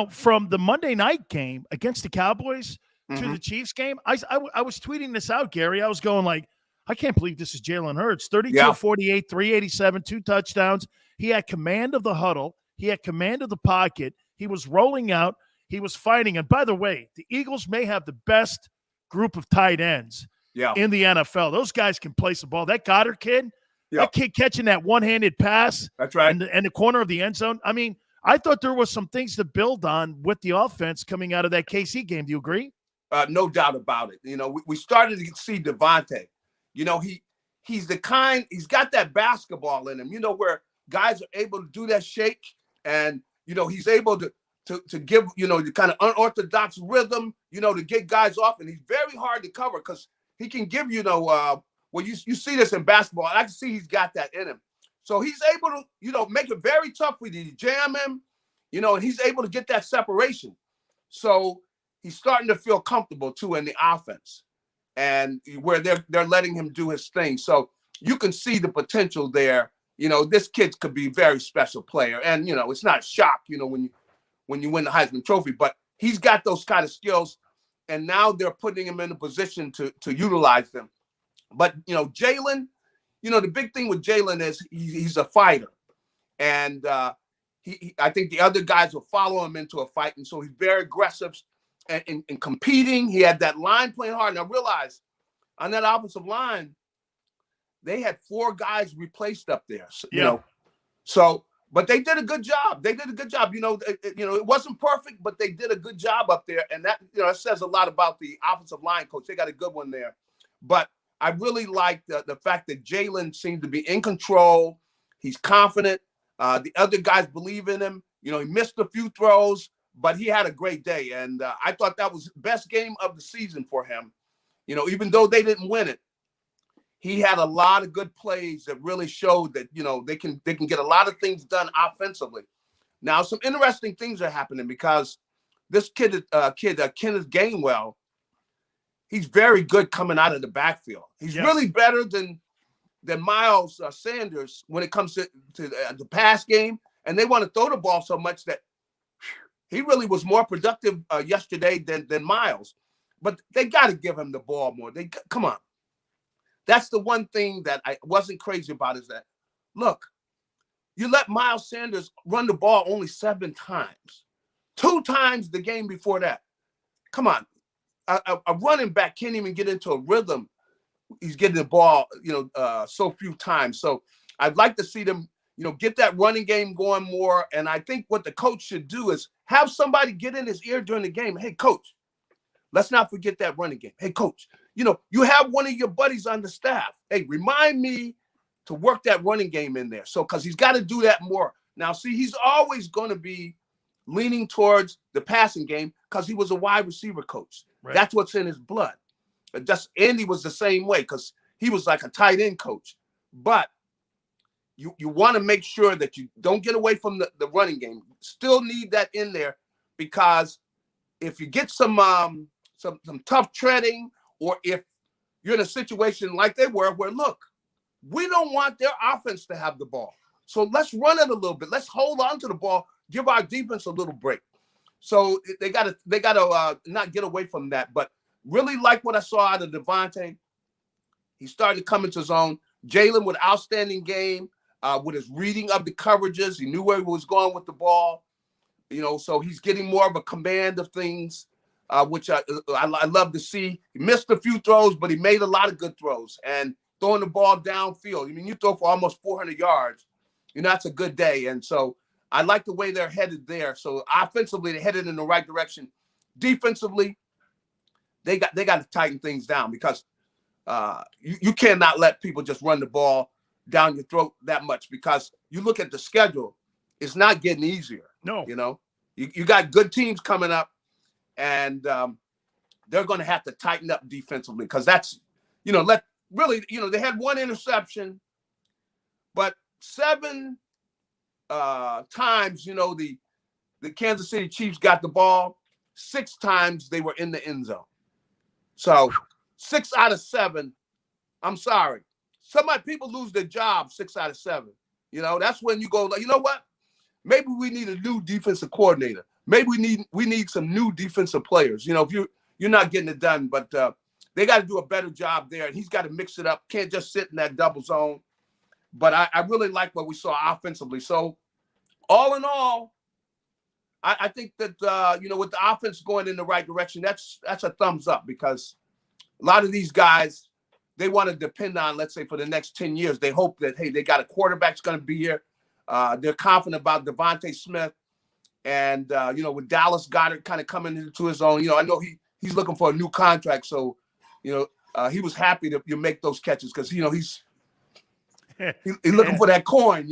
Speaker 1: from the Monday night game against the Cowboys to the Chiefs game, I was tweeting this out, Gary. I was going like, I can't believe this is Jalen Hurts. 32-48, 387, 2 touchdowns. He had command of the huddle. He had command of the pocket. He was rolling out. He was fighting. And by the way, the Eagles may have the best group of tight ends in the NFL. Those guys can place the ball. That Goddard kid, that kid catching that one-handed pass.
Speaker 9: That's right.
Speaker 1: And the corner of the end zone. I mean, I thought there was some things to build on with the offense coming out of that KC game. Do you agree?
Speaker 9: No doubt about it. We started to see Devontae. He's the kind, he's got that basketball in him, where guys are able to do that shake, and, he's able to give, the kind of unorthodox rhythm, to get guys off. And he's very hard to cover because he can give, well, you see this in basketball. I can see he's got that in him. So he's able to, make it very tough for you to jam him, and he's able to get that separation. So he's starting to feel comfortable too in the offense, and where they're letting him do his thing. So you can see the potential there. This kid could be a very special player, and it's not shock, when you win the Heisman Trophy, but he's got those kind of skills, and now they're putting him in a position to utilize them. But Jalen, the big thing with Jalen is he's a fighter, and I think the other guys will follow him into a fight, and so he's very aggressive and competing. He had that line playing hard. Now realize on that offensive line, they had 4 guys replaced up there. So, but they did a good job. It wasn't perfect, but they did a good job up there. And that, it says a lot about the offensive line coach. They got a good one there. But I really like the fact that Jalen seemed to be in control. He's confident. The other guys believe in him. He missed a few throws, but he had a great day. And I thought that was the best game of the season for him. Even though they didn't win it, he had a lot of good plays that really showed that, they can get a lot of things done offensively. Now, some interesting things are happening because this kid, Kenneth Gainwell, he's very good coming out of the backfield. He's really better than Miles Sanders when it comes to the pass game. And they want to throw the ball so much that he really was more productive yesterday than Miles. But they got to give him the ball more. Come on. That's the one thing that I wasn't crazy about is that, look, you let Miles Sanders run the ball only 7 times. 2 times the game before that. Come on. A running back can't even get into a rhythm. He's getting the ball, so few times. So I'd like to see them, get that running game going more. And I think what the coach should do is have somebody get in his ear during the game. Hey, coach, let's not forget that running game. Hey, coach, you have one of your buddies on the staff. Hey, remind me to work that running game in there. So, because he's got to do that more. Now, see, he's always going to be leaning towards the passing game because he was a wide receiver coach. Right. That's what's in his blood. Andy was the same way because he was like a tight end coach. But you want to make sure that you don't get away from the running game. Still need that in there because if you get some tough treading, or if you're in a situation like they were, where look, we don't want their offense to have the ball, so let's run it a little bit. Let's hold on to the ball, give our defense a little break. So they gotta not get away from that. But really like what I saw out of Devontae. He started to come into his own. Jalen with outstanding game, with his reading of the coverages. He knew where he was going with the ball. So he's getting more of a command of things, which I love to see. He missed a few throws, but he made a lot of good throws. And throwing the ball downfield. I mean, you throw for almost 400 yards. That's a good day. And so I like the way they're headed there. So offensively, they're headed in the right direction. Defensively, they got to tighten things down, because you cannot let people just run the ball down your throat that much, because you look at the schedule, it's not getting easier.
Speaker 1: No.
Speaker 9: You got good teams coming up, and they're going to have to tighten up defensively, because that's, they had one interception, but 7 times, the Kansas City Chiefs got the ball. 6 times they were in the end zone. So 6 out of 7, I'm sorry. People lose their job 6 out of 7. That's when you go, you know what? Maybe we need a new defensive coordinator. Maybe we need some new defensive players. If you're not getting it done, but they got to do a better job there, and he's got to mix it up. Can't just sit in that double zone. But I really like what we saw offensively. So all in all, I think that, with the offense going in the right direction, that's a thumbs up, because a lot of these guys, they want to depend on, let's say, for the next 10 years. They hope that, hey, they got a quarterback that's going to be here. They're confident about Devontae Smith. And, with Dallas Goedert kind of coming into his own, I know he's looking for a new contract. So, he was happy to make those catches, because, he's looking for that coin,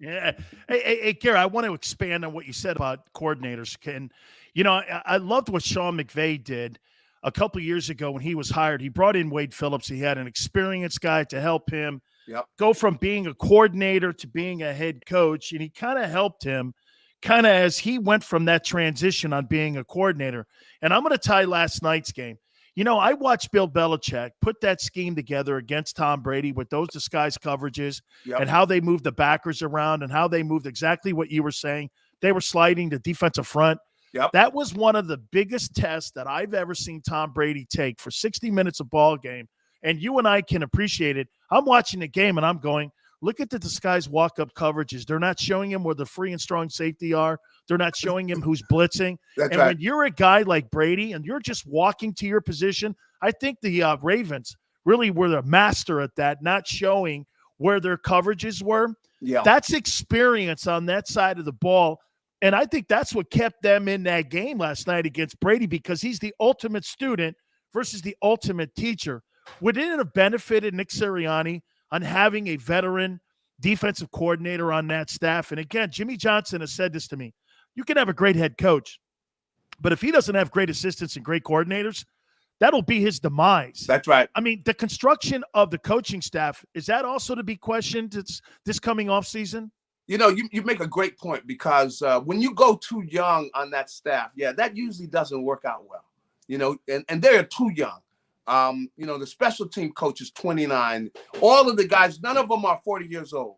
Speaker 1: Yeah. Hey, Garry, I want to expand on what you said about coordinators. I loved what Sean McVay did a couple of years ago when he was hired. He brought in Wade Phillips. He had an experienced guy to help him go from being a coordinator to being a head coach. And he kind of helped him as he went from that transition on being a coordinator. And I'm going to tie last night's game. I watched Bill Belichick put that scheme together against Tom Brady with those disguise coverages and how they moved the backers around and how they moved exactly what you were saying. They were sliding the defensive front. That was one of the biggest tests that I've ever seen Tom Brady take for 60 minutes of ball game. And you and I can appreciate it. I'm watching the game and I'm going, look at the disguise walk-up coverages. They're not showing him where the free and strong safety are. They're not showing him who's blitzing.
Speaker 9: That's
Speaker 1: and
Speaker 9: right.
Speaker 1: When you're a guy like Brady and you're just walking to your position, I think the Ravens really were the master at that, not showing where their coverages were.
Speaker 9: Yeah.
Speaker 1: That's experience on that side of the ball. And I think that's what kept them in that game last night against Brady, because he's the ultimate student versus the ultimate teacher. Would it have benefited Nick Sirianni on having a veteran defensive coordinator on that staff? And again, Jimmy Johnson has said this to me. You can have a great head coach, but if he doesn't have great assistants and great coordinators, that'll be his demise.
Speaker 9: That's right.
Speaker 1: I mean, the construction of the coaching staff, is that also to be questioned this coming off season?
Speaker 9: You make a great point, because when you go too young on that staff, that usually doesn't work out well, and they're too young. The special team coach is 29. All of the guys, none of them are 40 years old,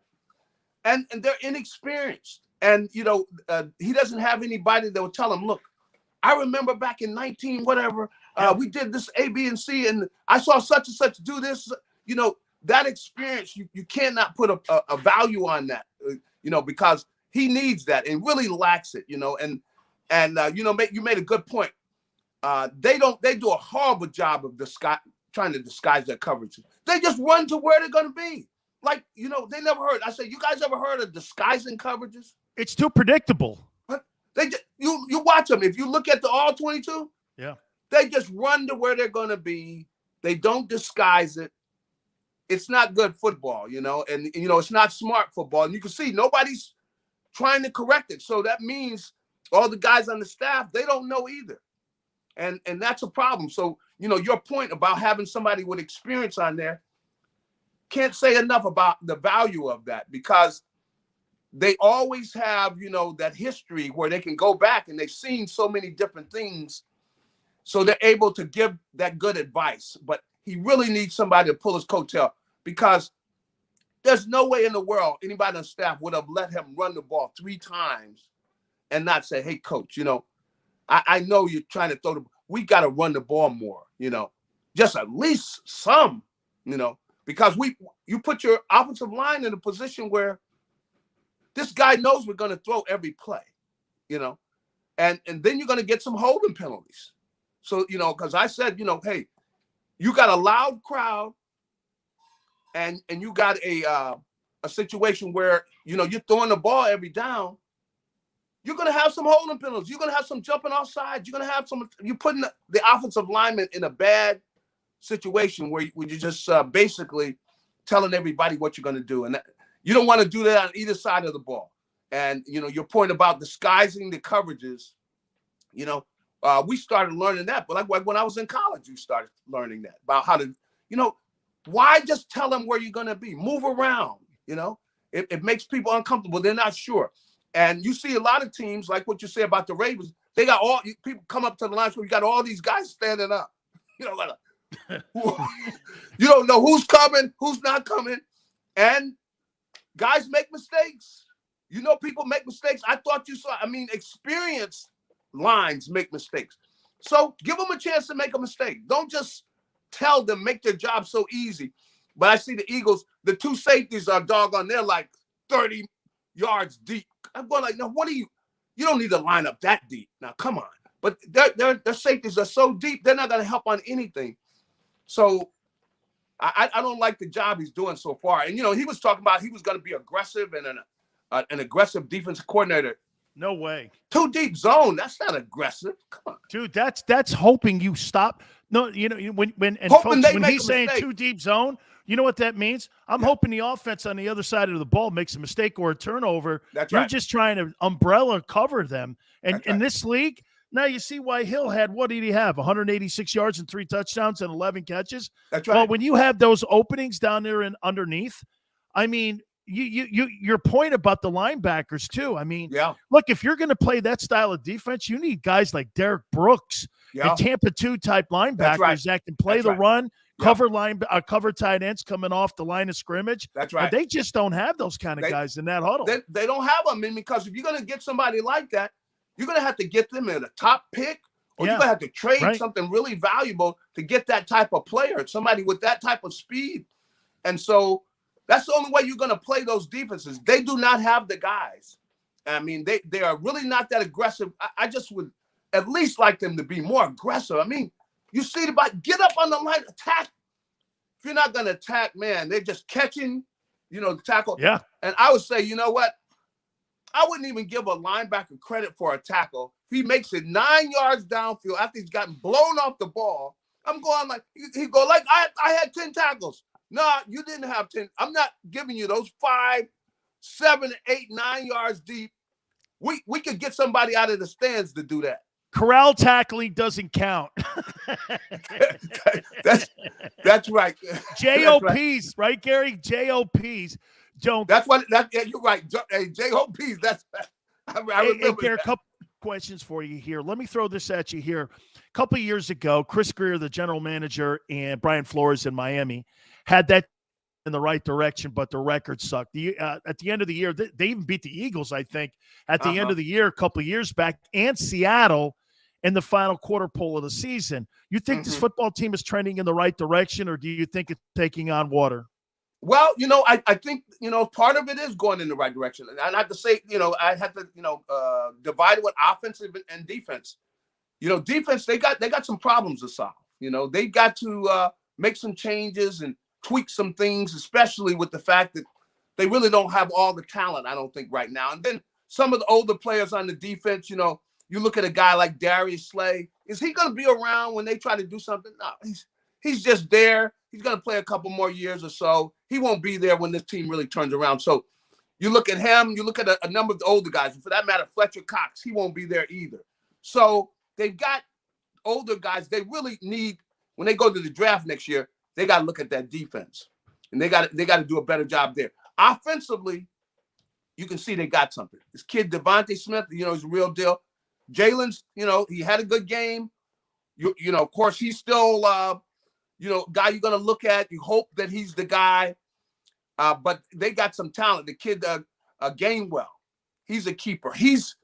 Speaker 9: and they're inexperienced. And, he doesn't have anybody that will tell him, look, I remember back in 19, whatever, we did this A, B, and C, and I saw such and such do this. That experience, you cannot put a value on that, because he needs that and really lacks it, and you made a good point. They do a horrible job of trying to disguise their coverage. They just run to where they're going to be. Like, they never heard. I said, you guys ever heard of disguising coverages?
Speaker 1: It's too predictable.
Speaker 9: You watch them. If you look at the all 22, they just run to where they're going to be. They don't disguise it. It's not good football, and it's not smart football. And you can see nobody's trying to correct it. So that means all the guys on the staff, they don't know either. And that's a problem. So, your point about having somebody with experience on there, can't say enough about the value of that, because they always have, that history where they can go back and they've seen so many different things So they're able to give that good advice. But he really needs somebody to pull his coattail, because there's no way in the world anybody on staff would have let him run the ball 3 times and not say, hey, coach, I know you're trying to throw we got to run the ball more, just at least some, because you put your offensive line in a position where this guy knows we're going to throw every play, and then you're going to get some holding penalties. So, because I said, hey, you got a loud crowd and you got a situation where, you're throwing the ball every down. You're going to have some holding penalties. You're going to have some jumping off sides. You're going to have you're putting the offensive lineman in a bad situation where you're just basically telling everybody what you're going to do. And you don't want to do that on either side of the ball. And, your point about disguising the coverages, we started learning that. But like when I was in college, we started learning that about how to, why just tell them where you're going to be? Move around, It makes people uncomfortable. They're not sure. And you see a lot of teams, like what you say about the Ravens, they got people come up to the line where you got all these guys standing up. You don't know who's coming, who's not coming. And guys make mistakes. People make mistakes. I thought you saw, experienced lines make mistakes. So give them a chance to make a mistake. Don't just tell them, make their job so easy. But I see the Eagles, the 2 safeties are doggone, they're like 30 yards deep. I'm going like, no, you don't need to line up that deep. Now, come on. But their safeties are so deep, they're not going to help on anything. So I don't like the job he's doing so far. And, he was talking about he was going to be aggressive and an aggressive defensive coordinator.
Speaker 1: No way.
Speaker 9: 2 deep zone. That's not aggressive. Come on.
Speaker 1: Dude, that's hoping you stop. No, when he's saying 2 deep zone, you know what that means? I'm hoping the offense on the other side of the ball makes a mistake or a turnover. You're just trying to umbrella cover them. And in this league, now you see why Hill had, what did he have? 186 yards and 3 touchdowns and 11 catches.
Speaker 9: That's right.
Speaker 1: Well, when you have those openings down there and underneath, your point about the linebackers too. Look, if you're going to play that style of defense, you need guys like Derek Brooks and Tampa 2 type linebackers that can play the run, cover tight ends coming off the line of scrimmage.
Speaker 9: That's right.
Speaker 1: But they just don't have those kind of guys in that huddle.
Speaker 9: They don't have them, because if you're going to get somebody like that, you're going to have to get them in a top pick, or you're going to have to trade something really valuable to get that type of player, somebody with that type of speed. And so that's the only way you're going to play those defenses. They do not have the guys. They are really not that aggressive. I just would at least like them to be more aggressive. You see get up on the line, attack. If you're not going to attack, man, they're just catching, the tackle.
Speaker 1: Yeah.
Speaker 9: And I would say, you know what? I wouldn't even give a linebacker credit for a tackle. If he makes it 9 yards downfield after he's gotten blown off the ball, I'm going like, he go like, I had 10 tackles. No, you didn't have 10. I'm not giving you those 5, 7, 8, 9 yards deep. We could get somebody out of the stands to do that.
Speaker 1: Corral tackling doesn't count.
Speaker 9: that's right.
Speaker 1: JOPs, right, Gary? JOPs don't.
Speaker 9: You're right. Hey, JOPs. I remember.
Speaker 1: Hey, Gary, a couple questions for you here. Let me throw this at you here. A couple of years ago, Chris Greer, the general manager, and Brian Flores in Miami had that in the right direction, but the record sucked. At the end of the year, they even beat the Eagles, I think, at the end of the year a couple of years back, and Seattle in the final quarter pole of the season. You think this football team is trending in the right direction, or do you think it's taking on water?
Speaker 9: Well, I think, part of it is going in the right direction. And I have to say, I have to, divide it with offensive and defense. Defense, they got some problems to solve. They got to make some changes and tweak some things, especially with the fact that they really don't have all the talent, I don't think, right now. And then some of the older players on the defense, you look at a guy like Darius Slay. Is he going to be around when they try to do something? No, he's just there. He's going to play a couple more years or so. He won't be there when this team really turns around. So you look at him, you look at a number of the older guys. For that matter, Fletcher Cox, he won't be there either. So they've got older guys. They really need, when they go to the draft next year, they got to look at that defense. And they got to do a better job there. Offensively, you can see they got something. This kid, Devontae Smith, he's a real deal. Jalen's, he had a good game. You know, of course, he's still, guy you're going to look at. You hope that he's the guy. But they got some talent. The kid, Gainwell, he's a keeper. He's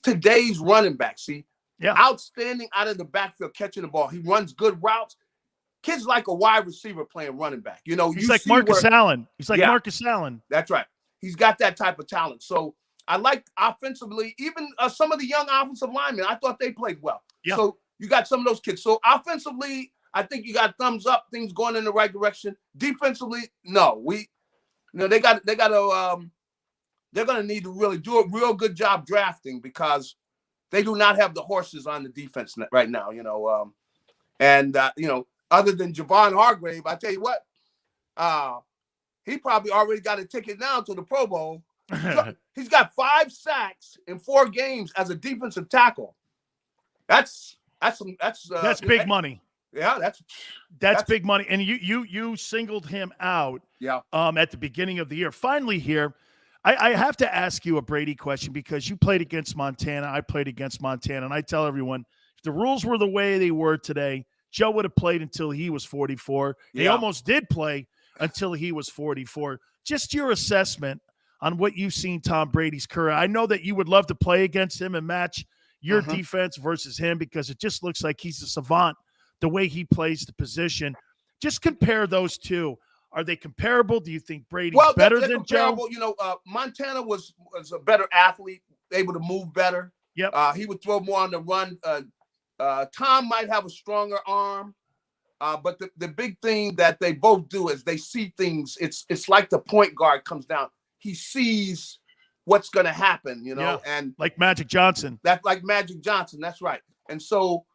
Speaker 9: today's running back. See, outstanding out of the backfield, catching the ball. He runs good routes. Kids like a wide receiver playing running back. You know,
Speaker 1: he's like Marcus Allen. He's like Marcus Allen.
Speaker 9: That's right. He's got that type of talent. So I like offensively, even some of the young offensive linemen, I thought they played well. Yeah. So you got some of those kids. So offensively, I think you got thumbs up, things going in the right direction. Defensively, no. They're going to need to really do a real good job drafting because they do not have the horses on the defense right now, other than Javon Hargrave, I tell you what, he probably already got a ticket now to the Pro Bowl. He's got 5 sacks in 4 games as a defensive tackle. That's
Speaker 1: big money.
Speaker 9: Yeah,
Speaker 1: that's big money. And you singled him out at the beginning of the year. Finally here, I have to ask you a Brady question because you played against Montana. I played against Montana. And I tell everyone, if the rules were the way they were today, Joe would have played until he was 44. Yeah. He almost did play until he was 44. Just your assessment on what you've seen Tom Brady's career. I know that you would love to play against him and match your defense versus him because it just looks like he's a savant the way he plays the position. Just compare those two. Are they comparable? Do you think Brady's better than Joe?
Speaker 9: Montana was a better athlete, able to move better.
Speaker 1: Yep.
Speaker 9: He would throw more on the run. Tom might have a stronger arm, but the big thing that they both do is they see things. It's like the point guard comes down. He sees what's going to happen, and
Speaker 1: like Magic Johnson.
Speaker 9: That's like Magic Johnson. That's right. And so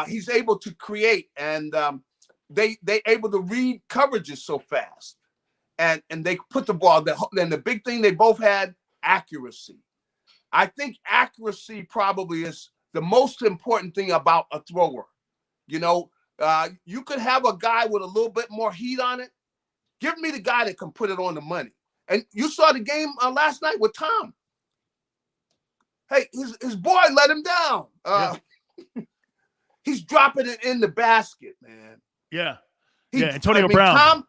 Speaker 9: he's able to create, and they able to read coverages so fast, and they put the ball. Then the big thing they both had, accuracy. I think accuracy probably is the most important thing about a thrower. You could have a guy with a little bit more heat on it. Give me the guy that can put it on the money. And you saw the game last night with Tom. Hey, his boy let him down. He's dropping it in the basket, man.
Speaker 1: Yeah. Antonio Brown.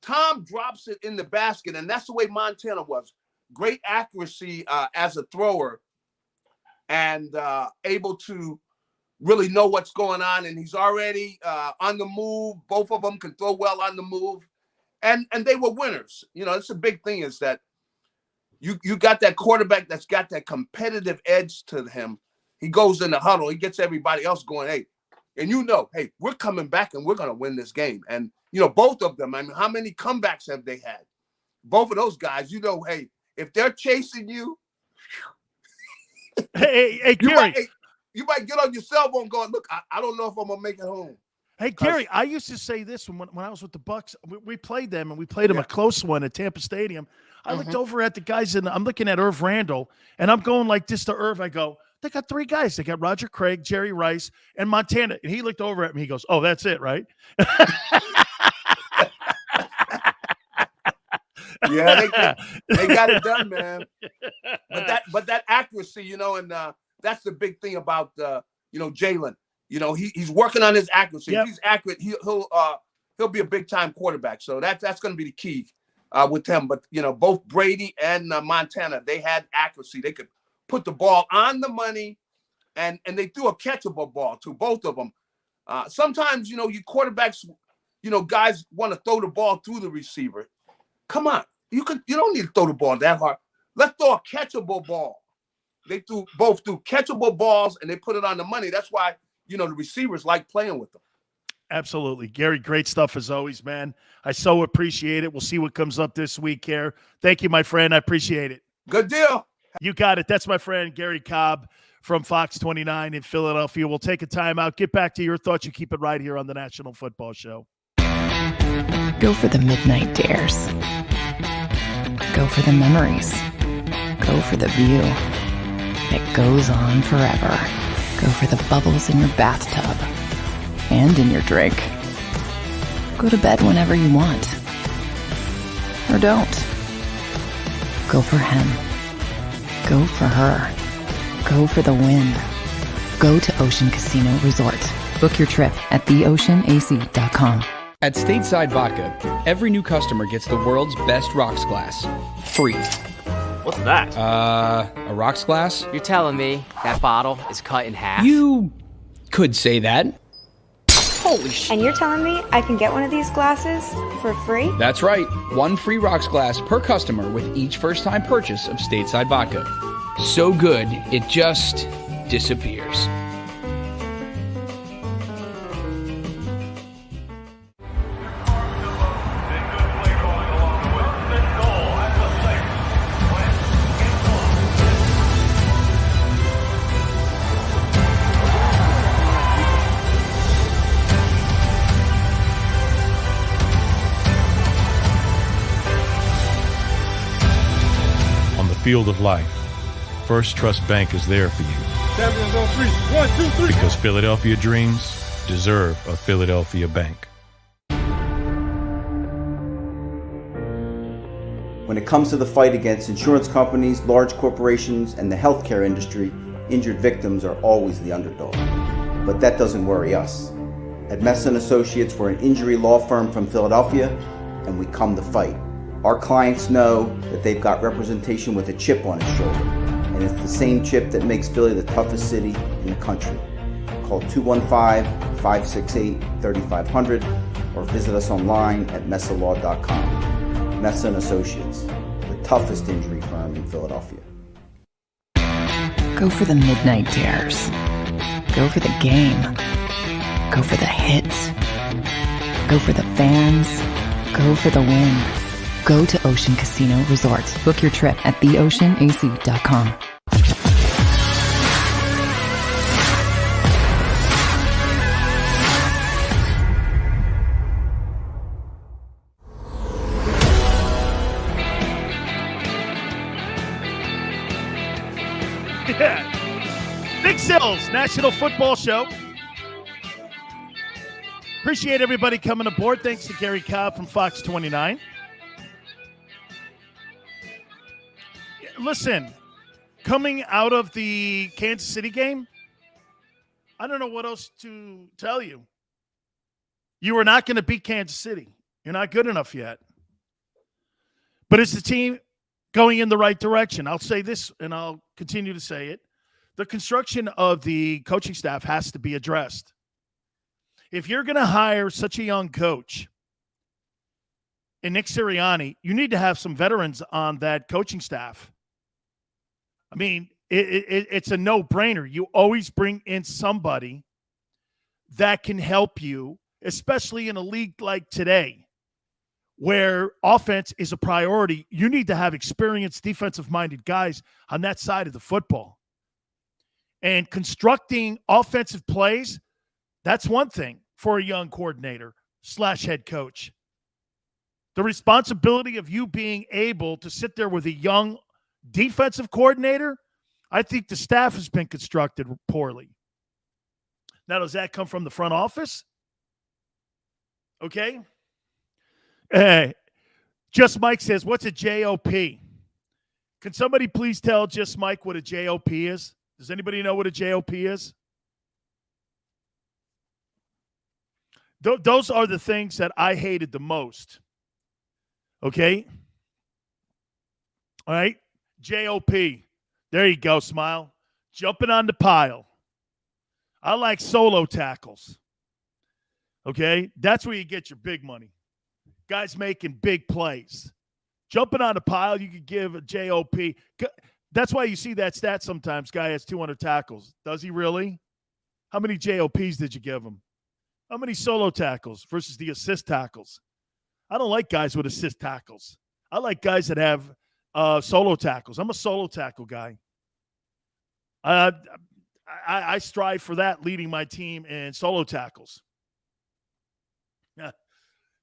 Speaker 9: Tom drops it in the basket, and that's the way Montana was. Great accuracy as a thrower. And able to really know what's going on. And he's already on the move. Both of them can throw well on the move. And they were winners. It's a big thing is that you got that quarterback that's got that competitive edge to him. He goes in the huddle. He gets everybody else going, hey, and hey, we're coming back and we're going to win this game. And, both of them, I mean, how many comebacks have they had? Both of those guys, hey, if they're chasing you,
Speaker 1: Hey, Garry.
Speaker 9: You might get on your cell phone going, look, I don't know if I'm going to make it home.
Speaker 1: Hey, Garry, I used to say this when I was with the Bucs. We played them, and we played them a close one at Tampa Stadium. I looked over at the guys, and I'm looking at Irv Randall, and I'm going like this to Irv. I go, they got 3 guys. They got Roger Craig, Jerry Rice, and Montana. And he looked over at me. He goes, oh, that's it, right?
Speaker 9: Yeah, they got it done, man. But that accuracy, and that's the big thing about Jalen. He's working on his accuracy. Yep. If he's accurate, he'll be a big time quarterback. So that's going to be the key with him. But both Brady and Montana, they had accuracy. They could put the ball on the money, and they threw a catchable ball to both of them. Sometimes you quarterbacks, guys want to throw the ball through the receiver. Come on. You don't need to throw the ball that hard. Let's throw a catchable ball. They both threw catchable balls, and they put it on the money. That's why, the receivers like playing with them.
Speaker 1: Absolutely. Garry, great stuff as always, man. I so appreciate it. We'll see what comes up this week here. Thank you, my friend. I appreciate it.
Speaker 9: Good deal.
Speaker 1: You got it. That's my friend, Garry Cobb from Fox 29 in Philadelphia. We'll take a timeout. Get back to your thoughts. You keep it right here on the National Football Show.
Speaker 2: Go for the midnight dares. Go for the memories. Go for the view that goes on forever. Go for the bubbles in your bathtub and in your drink. Go to bed whenever you want. Or don't. Go for him. Go for her. Go for the win. Go to Ocean Casino Resort. Book your trip at theoceanac.com.
Speaker 3: At Stateside Vodka, every new customer gets the world's best rocks glass. Free.
Speaker 5: What's that?
Speaker 3: A rocks glass?
Speaker 5: You're telling me that bottle is cut in half?
Speaker 3: You could say that.
Speaker 5: Holy shit.
Speaker 6: And you're telling me I can get one of these glasses for free?
Speaker 3: That's right. One free rocks glass per customer with each first-time purchase of Stateside Vodka. So good, it just disappears.
Speaker 7: Field of life, First Trust Bank is there for you.
Speaker 4: Champions on 3. 1, 2, 3.
Speaker 7: Because Philadelphia dreams deserve a Philadelphia bank.
Speaker 8: When it comes to the fight against insurance companies, large corporations, and the healthcare industry, injured victims are always the underdog. But that doesn't worry us. At Messon Associates, we're an injury law firm from Philadelphia, and we come to fight. Our clients know that they've got representation with a chip on its shoulder, and it's the same chip that makes Philly the toughest city in the country. Call 215-568-3500 or visit us online at messalaw.com. Messon Associates, the toughest injury firm in Philadelphia.
Speaker 2: Go for the midnight dares. Go for the game. Go for the hits. Go for the fans. Go for the win. Go to Ocean Casino Resort. Book your trip at theoceanac.com.
Speaker 1: Yeah. Big Sills, National Football Show. Appreciate everybody coming aboard. Thanks to Garry Cobb from Fox 29. Listen, coming out of the Kansas City game, I don't know what else to tell you. You are not going to beat Kansas City. You're not good enough yet. But it's the team going in the right direction. I'll say this, and I'll continue to say it. The construction of the coaching staff has to be addressed. If you're going to hire such a young coach, and Nick Sirianni, you need to have some veterans on that coaching staff. I mean, it's a no-brainer. You always bring in somebody that can help you, especially in a league like today, where offense is a priority. You need to have experienced defensive-minded guys on that side of the football. And constructing offensive plays, that's one thing for a young coordinator / head coach. The responsibility of you being able to sit there with a young defensive coordinator, I think the staff has been constructed poorly. Now, does that come from the front office? Okay. Just Mike says, what's a JOP? Can somebody please tell Just Mike what a JOP is? Does anybody know what a JOP is? Those are the things that I hated the most. Okay? All right? JOP. There you go, Smile. Jumping on the pile. I like solo tackles. Okay? That's where you get your big money. Guys making big plays. Jumping on the pile, you could give a JOP. That's why you see that stat sometimes. Guy has 200 tackles. Does he really? How many JOPs did you give him? How many solo tackles versus the assist tackles? I don't like guys with assist tackles. I like guys that have solo tackles. I'm a solo tackle guy. I strive for that, leading my team in solo tackles.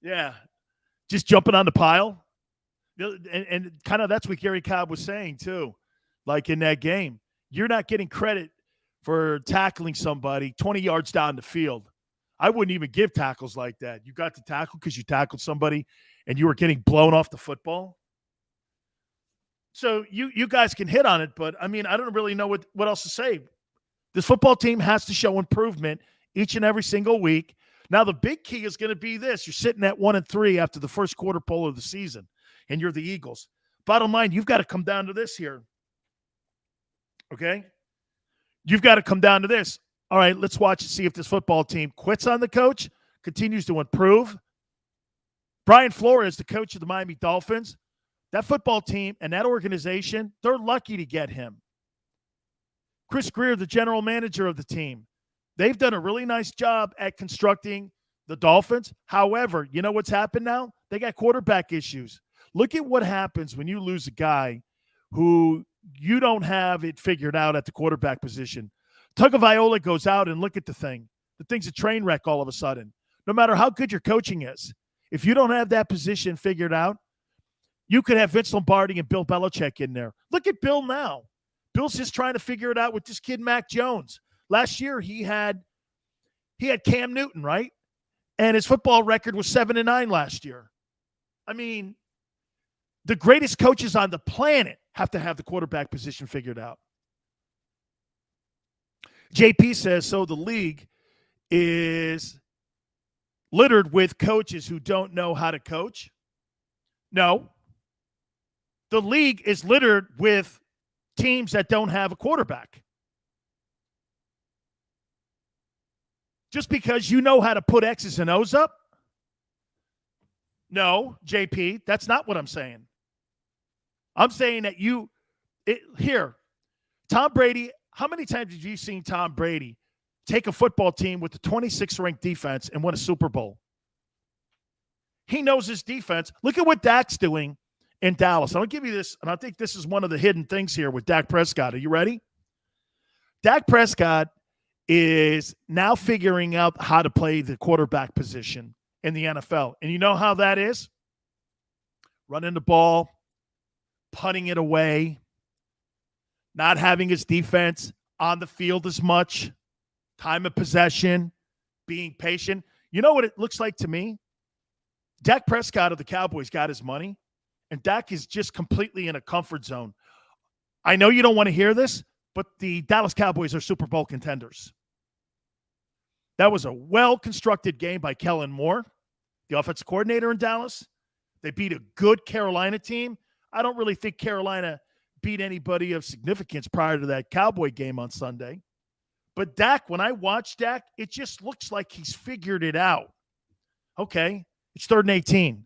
Speaker 1: Yeah. Just jumping on the pile. And kind of that's what Garry Cobb was saying too. Like in that game, you're not getting credit for tackling somebody 20 yards down the field. I wouldn't even give tackles like that. You got the tackle because you tackled somebody and you were getting blown off the football. So you guys can hit on it, but I mean, I don't really know what else to say. This football team has to show improvement each and every single week. Now, the big key is going to be this. You're sitting at 1-3 after the first quarter pole of the season, and you're the Eagles. Bottom line, you've got to come down to this here. Okay? You've got to come down to this. All right, let's watch and see if this football team quits on the coach, continues to improve. Brian Flores, the coach of the Miami Dolphins, that football team and that organization, they're lucky to get him. Chris Greer, the general manager of the team, they've done a really nice job at constructing the Dolphins. However, you know what's happened now? They got quarterback issues. Look at what happens when you lose a guy who you don't have it figured out at the quarterback position. Tagovailoa goes out and look at the thing. The thing's a train wreck all of a sudden. No matter how good your coaching is, if you don't have that position figured out, you could have Vince Lombardi and Bill Belichick in there. Look at Bill now. Bill's just trying to figure it out with this kid, Mac Jones. Last year, he had Cam Newton, right? And his football record was 7-9 last year. I mean, the greatest coaches on the planet have to have the quarterback position figured out. JP says, so the league is littered with coaches who don't know how to coach? No. The league is littered with teams that don't have a quarterback. Just because you know how to put X's and O's up? No, JP, that's not what I'm saying. I'm saying that Tom Brady, how many times have you seen Tom Brady take a football team with the 26th ranked defense and win a Super Bowl? He knows his defense. Look at what Dak's doing in Dallas. I'll give you this, and I think this is one of the hidden things here with Dak Prescott. Are you ready? Dak Prescott is now figuring out how to play the quarterback position in the NFL. And you know how that is? Running the ball, punting it away, not having his defense on the field as much, time of possession, being patient. You know what it looks like to me? Dak Prescott of the Cowboys got his money, and Dak is just completely in a comfort zone. I know you don't want to hear this, but the Dallas Cowboys are Super Bowl contenders. That was a well-constructed game by Kellen Moore, the offensive coordinator in Dallas. They beat a good Carolina team. I don't really think Carolina beat anybody of significance prior to that Cowboy game on Sunday. But Dak, when I watch Dak, it just looks like he's figured it out. Okay, it's 3rd and 18.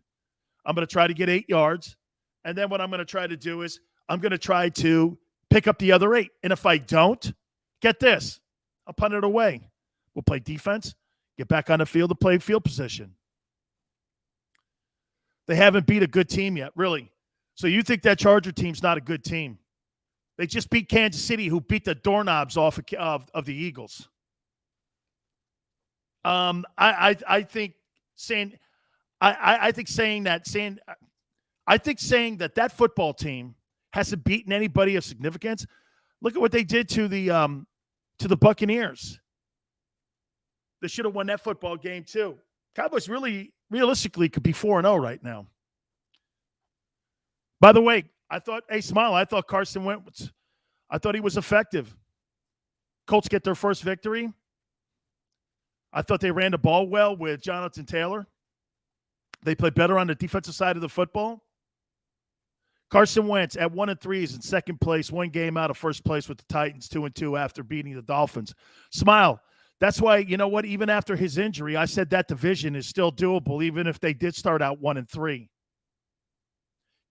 Speaker 1: I'm going to try to get 8 yards. And then what I'm going to try to do is I'm going to try to pick up the other 8. And if I don't, get this, I'll punt it away. We'll play defense, get back on the field to play field position. They haven't beat a good team yet, really. So you think that Charger team's not a good team. They just beat Kansas City, who beat the doorknobs off of the Eagles. I think saying that football team hasn't beaten anybody of significance. Look at what they did to the Buccaneers. They should have won that football game too. Cowboys really, realistically, could be 4-0 right now. By the way, I thought Carson Wentz, I thought he was effective. Colts get their first victory. I thought they ran the ball well with Jonathan Taylor. They played better on the defensive side of the football. Carson Wentz at 1-3 is in second place, 1 game out of first place with the Titans, 2-2 after beating the Dolphins. Smile. That's why, you know what, even after his injury, I said that division is still doable, even if they did start out 1-3.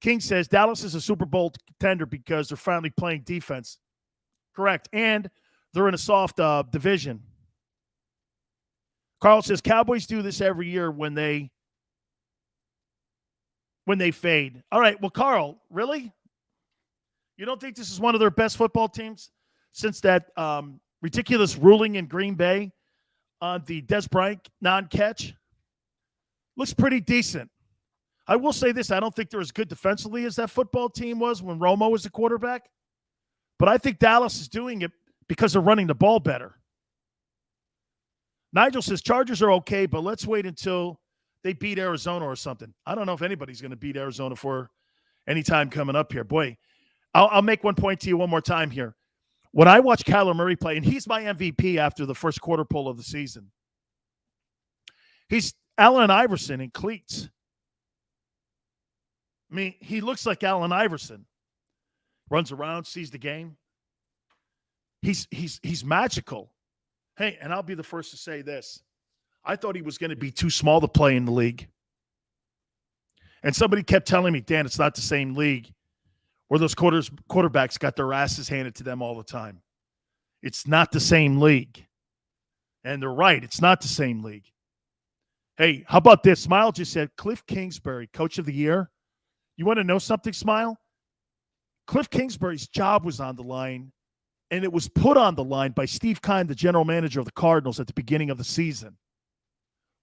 Speaker 1: King says Dallas is a Super Bowl contender because they're finally playing defense. Correct. And they're in a soft division. Carl says Cowboys do this every year when they fade. All right. Well, Carl, really? You don't think this is one of their best football teams since that ridiculous ruling in Green Bay on the Des Bryant non-catch? Looks pretty decent. I will say this. I don't think they're as good defensively as that football team was when Romo was the quarterback. But I think Dallas is doing it because they're running the ball better. Nigel says Chargers are okay, but let's wait until they beat Arizona or something. I don't know if anybody's going to beat Arizona for any time coming up here. Boy, I'll make one point to you one more time here. When I watch Kyler Murray play, and he's my MVP after the first quarter pole of the season, he's Allen Iverson in cleats. I mean, he looks like Allen Iverson. Runs around, sees the game. He's magical. Hey, and I'll be the first to say this. I thought he was going to be too small to play in the league. And somebody kept telling me, Dan, it's not the same league where those quarterbacks got their asses handed to them all the time. It's not the same league. And they're right. It's not the same league. Hey, how about this? Smile just said, Cliff Kingsbury, Coach of the Year. You want to know something, Smile? Cliff Kingsbury's job was on the line, and it was put on the line by Steve Keim, the general manager of the Cardinals, at the beginning of the season,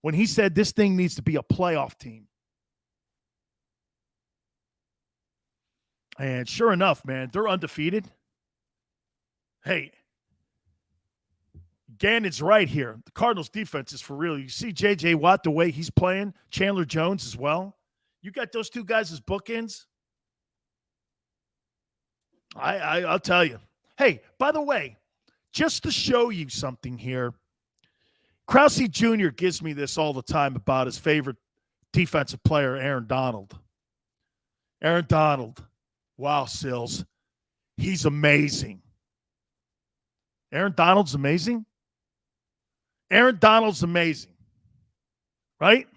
Speaker 1: when he said this thing needs to be a playoff team. And sure enough, man, they're undefeated. Hey, Gannon's right here. The Cardinals' defense is for real. You see J.J. Watt, the way he's playing, Chandler Jones as well. You got those two guys as bookends. I'll tell you. Hey, by the way, just to show you something here, Krause Jr. gives me this all the time about his favorite defensive player, Aaron Donald. Aaron Donald. Wow, Sills. He's amazing. Aaron Donald's amazing? Aaron Donald's amazing. Right?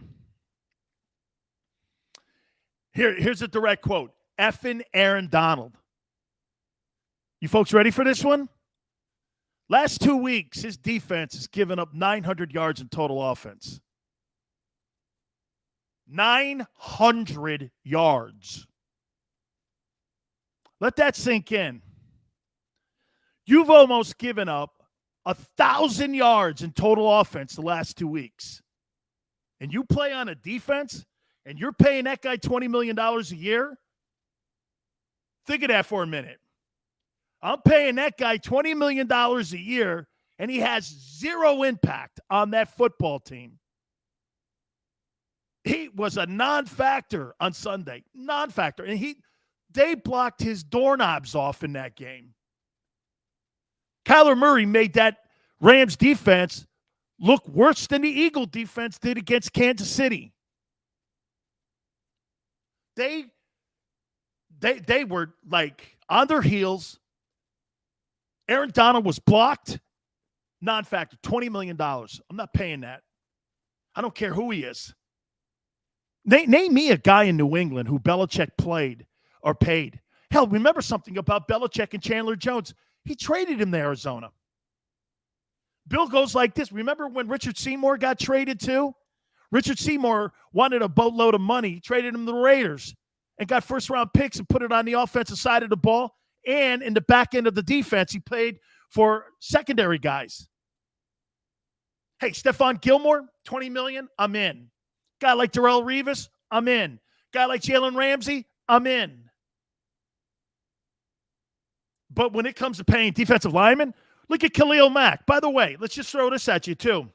Speaker 1: Here's a direct quote. Effing Aaron Donald. You folks ready for this one? Last 2 weeks, his defense has given up 900 yards in total offense. 900 yards. Let that sink in. You've almost given up 1,000 yards in total offense the last 2 weeks. And you play on a defense, and you're paying that guy $20 million a year? Think of that for a minute. I'm paying that guy $20 million a year, and he has zero impact on that football team. He was a non-factor on Sunday. Non-factor. And they blocked his doorknobs off in that game. Kyler Murray made that Rams defense look worse than the Eagle defense did against Kansas City. They were like on their heels. Aaron Donald was blocked, non-factor, $20 million. I'm not paying that. I don't care who he is. Name me a guy in New England who Belichick played or paid. Hell, remember something about Belichick and Chandler Jones. He traded him to Arizona. Bill goes like this. Remember when Richard Seymour got traded too? Richard Seymour wanted a boatload of money. He traded him to the Raiders and got first-round picks and put it on the offensive side of the ball. And in the back end of the defense, he played for secondary guys. Hey, Stephon Gilmore, $20 million, I'm in. Guy like Darrelle Revis, I'm in. Guy like Jalen Ramsey, I'm in. But when it comes to paying defensive linemen, look at Khalil Mack. By the way, let's just throw this at you too.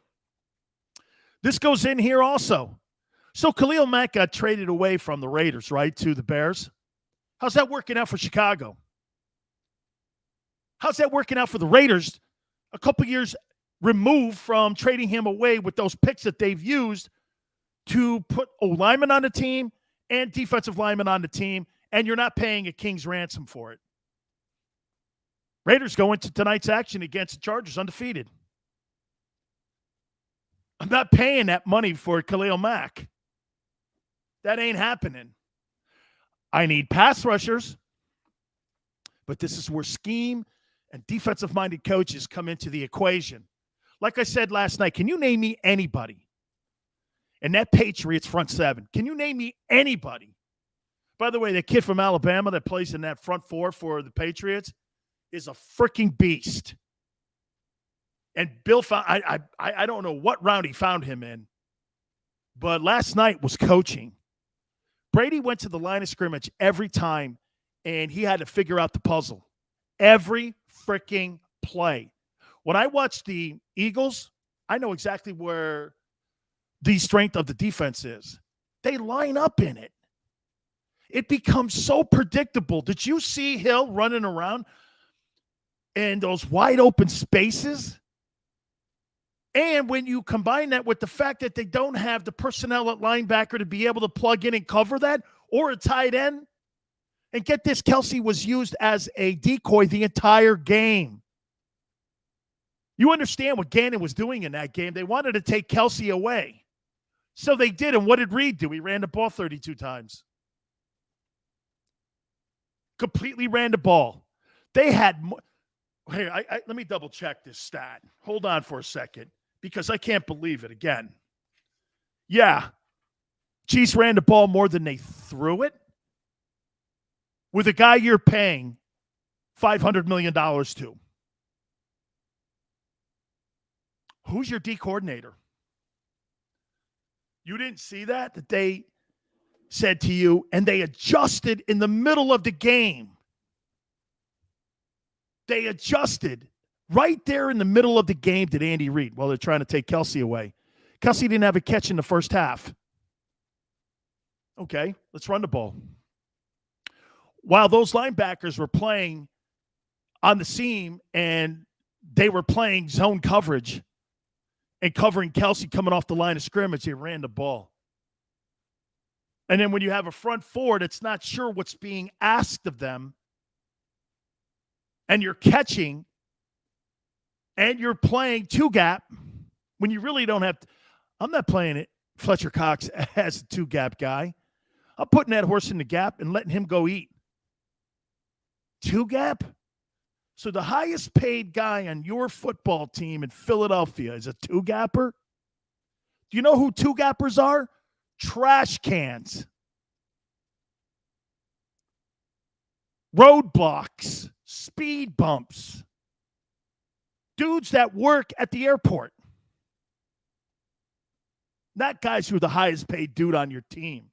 Speaker 1: This goes in here also. So Khalil Mack got traded away from the Raiders, right, to the Bears. How's that working out for Chicago? How's that working out for the Raiders a couple years removed from trading him away with those picks that they've used to put O-linemen on the team and defensive linemen on the team, and you're not paying a king's ransom for it? Raiders go into tonight's action against the Chargers undefeated. I'm not paying that money for Khalil Mack. That ain't happening. I need pass rushers, but this is where scheme and defensive-minded coaches come into the equation. Like I said last night, can you name me anybody in that Patriots front seven? Can you name me anybody? By the way, the kid from Alabama that plays in that front four for the Patriots is a freaking beast. And Bill found, I don't know what round he found him in, but last night was coaching. Brady went to the line of scrimmage every time, and he had to figure out the puzzle. Every freaking play. When I watch the Eagles, I know exactly where the strength of the defense is. They line up in it. It becomes so predictable. Did you see Hill running around? and those wide open spaces. And when you combine that with the fact that they don't have the personnel at linebacker to be able to plug in and cover that, or a tight end, and get this, Kelce was used as a decoy the entire game. You understand what Gannon was doing in that game. They wanted to take Kelce away. So they did. And what did Reed do? He ran the ball 32 times. Completely ran the ball. They had more. Hey, let me double check this stat. Hold on for a second, because I can't believe it again. Yeah. Chiefs ran the ball more than they threw it with a guy you're paying $500 million to. Who's your D coordinator? You didn't see that they said to you, and they adjusted in the middle of the game. They adjusted right there in the middle of the game, did Andy Reid, while they're trying to take Kelce away. Kelce didn't have a catch in the first half. Okay, let's run the ball. While those linebackers were playing on the seam and they were playing zone coverage and covering Kelce coming off the line of scrimmage, they ran the ball. And then when you have a front four that's not sure what's being asked of them, and you're catching, and you're playing two-gap, when you really don't have to, I'm not playing it Fletcher Cox as a two-gap guy. I'm putting that horse in the gap and letting him go eat. Two-gap? So the highest paid guy on your football team in Philadelphia is a two-gapper? Do you know who two-gappers are? Trash cans. Roadblocks. Speed bumps. Dudes that work at the airport. Not guys who are the highest paid dude on your team.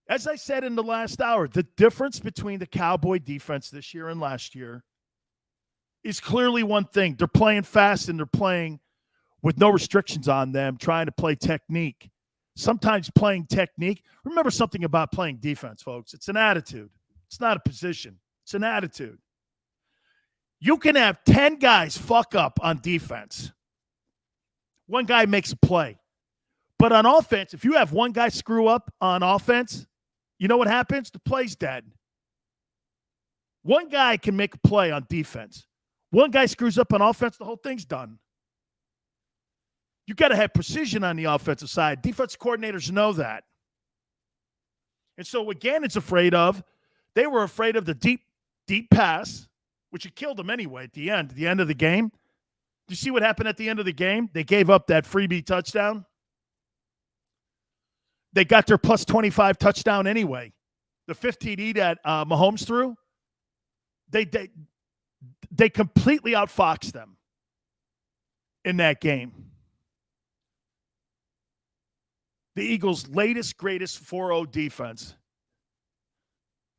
Speaker 1: As I said in the last hour, the difference between the Cowboy defense this year and last year is clearly one thing. They're playing fast and they're playing with no restrictions on them, trying to play technique. Sometimes playing technique. Remember something about playing defense, folks. It's an attitude. It's not a position. It's an attitude. You can have 10 guys fuck up on defense. One guy makes a play. But on offense, if you have one guy screw up on offense, you know what happens? The play's dead. One guy can make a play on defense. One guy screws up on offense, the whole thing's done. You got to have precision on the offensive side. Defensive coordinators know that. And so what Gannon's afraid of, they were afraid of the deep pass, which had killed them anyway at the end of the game. Do you see what happened at the end of the game? They gave up that freebie touchdown. They got their plus 25 touchdown anyway. The 15 that Mahomes threw, they completely outfoxed them in that game. The Eagles' latest, greatest 4-0 defense.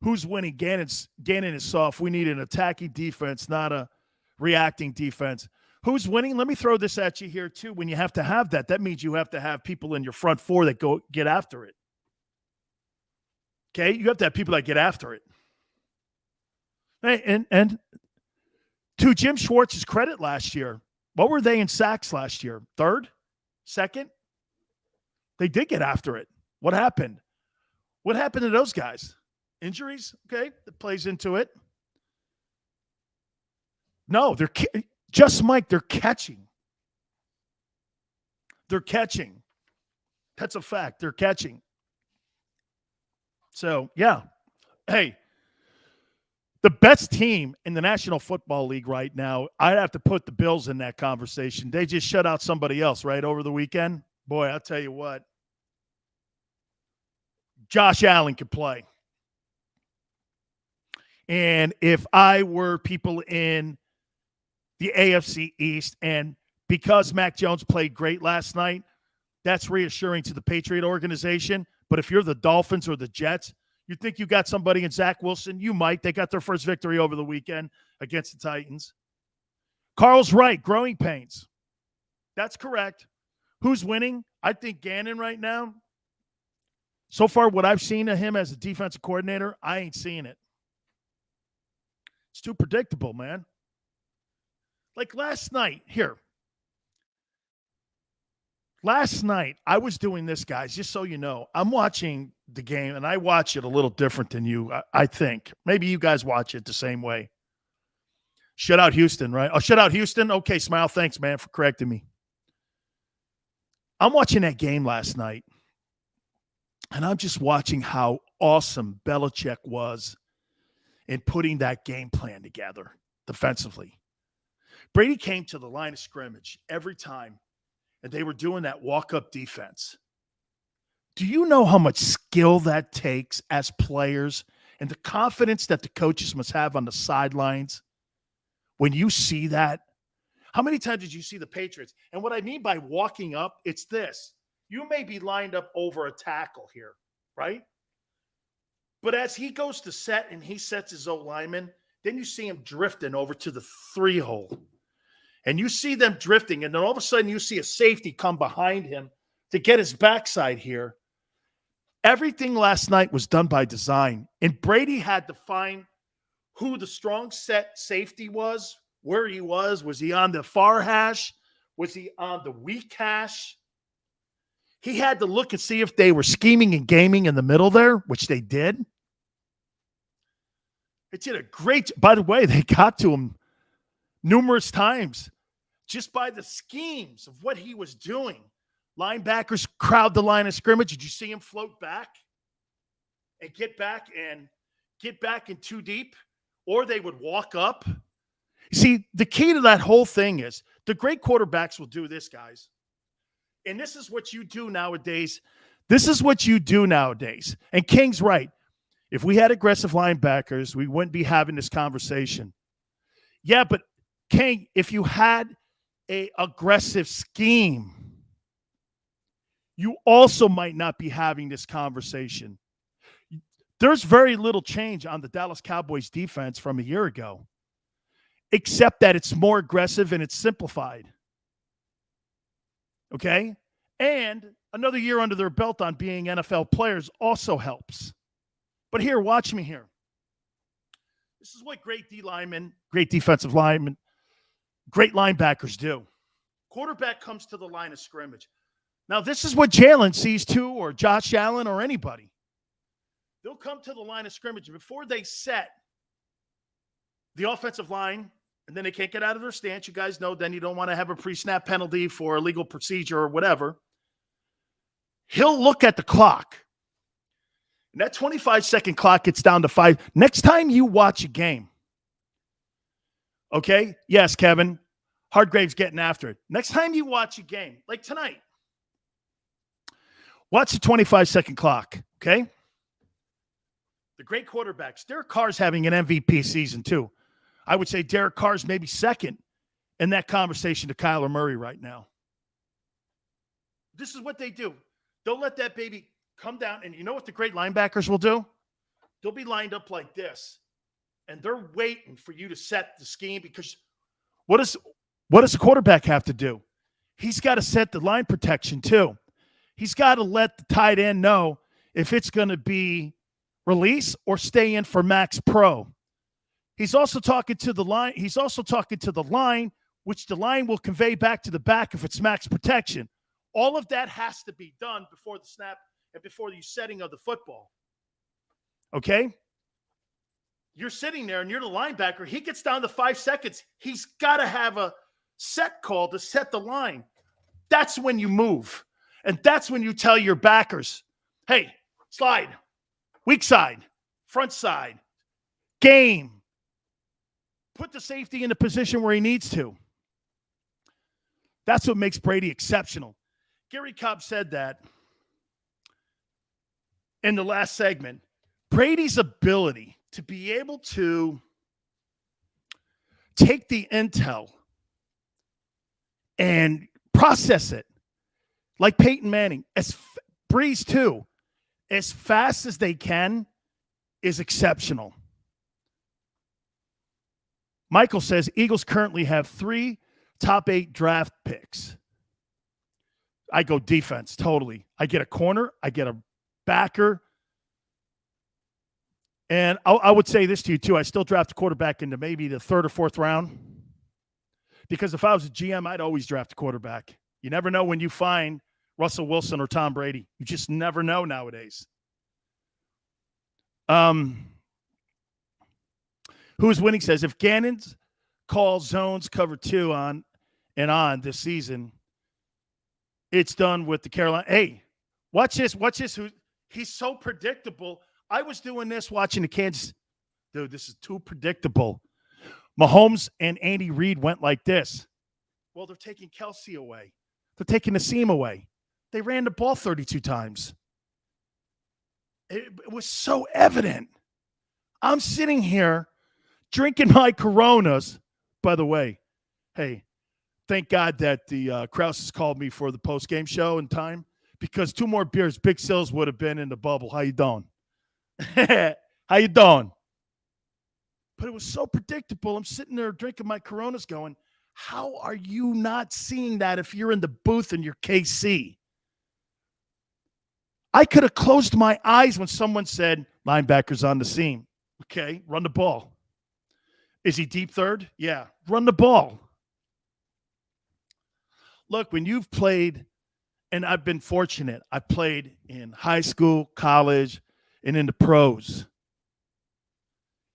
Speaker 1: Who's winning? Gannon is soft. We need an attacking defense, not a reacting defense. Who's winning? Let me throw this at you here, too. When you have to have that, that means you have to have people in your front four that go get after it. Okay? You have to have people that get after it. And to Jim Schwartz's credit last year, what were they in sacks last year? Third? Second? They did get after it. What happened? What happened to those guys? Injuries? Okay, that plays into it. No, they're just Mike, they're catching. They're catching. That's a fact. They're catching. So, yeah. Hey, the best team in the National Football League right now, I'd have to put the Bills in that conversation. They just shut out somebody else, right, over the weekend. Boy, I'll tell you what. Josh Allen could play. And if I were people in the AFC East, and because Mac Jones played great last night, that's reassuring to the Patriot organization. But if you're the Dolphins or the Jets, you think you got somebody in Zach Wilson? You might. They got their first victory over the weekend against the Titans. Carl's right. Growing pains. That's correct. Who's winning? I think Gannon right now. So far, what I've seen of him as a defensive coordinator, I ain't seeing it. It's too predictable, man. Like last night, Last night, I was doing this, guys, just so you know. I'm watching the game, and I watch it a little different than you, I think. Maybe you guys watch it the same way. Shut out Houston, right? Oh, shut out Houston? Okay, Smile, thanks, man, for correcting me. I'm watching that game last night, and I'm just watching how awesome Belichick was in putting that game plan together defensively. Brady came to the line of scrimmage every time, and they were doing that walk-up defense. Do you know how much skill that takes as players and the confidence that the coaches must have on the sidelines when you see that? How many times did you see the Patriots? And what I mean by walking up, it's this. You may be lined up over a tackle here, right? But as he goes to set and he sets his O-lineman, then you see him drifting over to the 3-hole. And you see them drifting, and then all of a sudden you see a safety come behind him to get his backside here. Everything last night was done by design, and Brady had to find who the strong set safety was, where he was. Was he on the far hash? Was he on the weak hash? He had to look and see if they were scheming and gaming in the middle there, which they did. It did a great – by the way, they got to him numerous times just by the schemes of what he was doing. Linebackers crowd the line of scrimmage. Did you see him float back and get back in too deep? Or they would walk up. See, the key to that whole thing is the great quarterbacks will do this, guys. And this is what you do nowadays. And King's right. If we had aggressive linebackers, we wouldn't be having this conversation. Yeah, but King, if you had an aggressive scheme, you also might not be having this conversation. There's very little change on the Dallas Cowboys defense from a year ago, except that it's more aggressive and it's simplified. Okay? And another year under their belt on being NFL players also helps. But here, watch me here. This is what great D linemen, great defensive linemen, great linebackers do. Quarterback comes to the line of scrimmage. Now, this is what Jalen sees too, or Josh Allen, or anybody. They'll come to the line of scrimmage before they set the offensive line, and then they can't get out of their stance. You guys know then you don't want to have a pre-snap penalty for illegal procedure or whatever. He'll look at the clock. And that 25-second clock gets down to 5. Next time you watch a game, okay? Yes, Kevin. Hardgrave's getting after it. Next time you watch a game, like tonight, watch the 25-second clock, okay? The great quarterbacks. Derek Carr's having an MVP season, too. I would say Derek Carr's maybe second in that conversation to Kyler Murray right now. This is what they do. They'll let that baby come down, and you know what the great linebackers will do? They'll be lined up like this, and they're waiting for you to set the scheme because what does the quarterback have to do? He's got to set the line protection too. He's got to let the tight end know if it's going to be release or stay in for max pro. He's also talking to the line. Which the line will convey back to the back if it's max protection. All of that has to be done before the snap and before the setting of the football. Okay? You're sitting there and you're the linebacker. He gets down to 5 seconds. He's got to have a set call to set the line. That's when you move. And that's when you tell your backers, hey, slide, weak side, front side, game. Put the safety in the position where he needs to. That's what makes Brady exceptional. Garry Cobb said that in the last segment. Brady's ability to be able to take the intel and process it like Peyton Manning, Breeze too, as fast as they can is exceptional. Michael says Eagles currently have 3 top 8 draft picks. I go defense, totally. I get a corner, I get a backer, And I would say this to you, too. I still draft a quarterback into maybe the third or fourth round. Because if I was a GM, I'd always draft a quarterback. You never know when you find Russell Wilson or Tom Brady. You just never know nowadays. Who's winning says, if Gannon's calls zones cover 2 on this season, it's done with the Carolina. Hey, watch this. He's so predictable. I was doing this watching the Kansas. Dude, this is too predictable. Mahomes and Andy Reid went like this. Well, they're taking Kelsey away. They're taking Nassim away. They ran the ball 32 times. It was so evident. I'm sitting here drinking my Coronas. By the way, hey, thank God that the Krauses called me for the post-game show in time, because 2 more beers, Big Sills would have been in the bubble. How you doing? How you doing? But it was so predictable. I'm sitting there drinking my Coronas going, how are you not seeing that if you're in the booth and you're KC? I could have closed my eyes when someone said, linebackers on the seam. Okay, run the ball. Is he deep third? Yeah, run the ball. Look, when you've played, and I've been fortunate, I played in high school, college, and in the pros.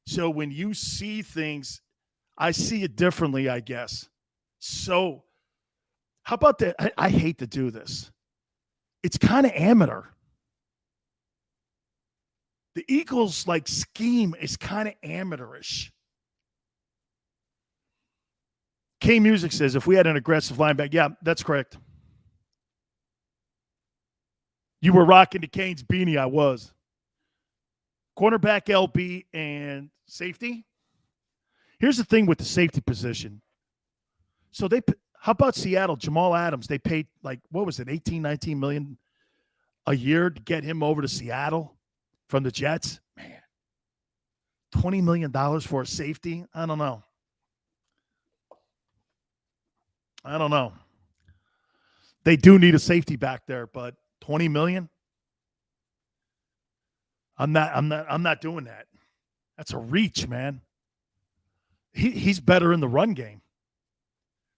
Speaker 1: So when you see things, I see it differently, I guess. So how about that? I hate to do this. It's kind of amateur. The Eagles' scheme is kind of amateurish. K Music says, if we had an aggressive linebacker, yeah, that's correct. You were rocking the Canes beanie, I was. Cornerback, LB, and safety. Here's the thing with the safety position. So how about Seattle? Jamal Adams, they paid what was it, 18, 19 million a year to get him over to Seattle from the Jets. Man, $20 million for a safety? I don't know. They do need a safety back there, but $20 million? I'm not doing that. That's a reach, man. He's better in the run game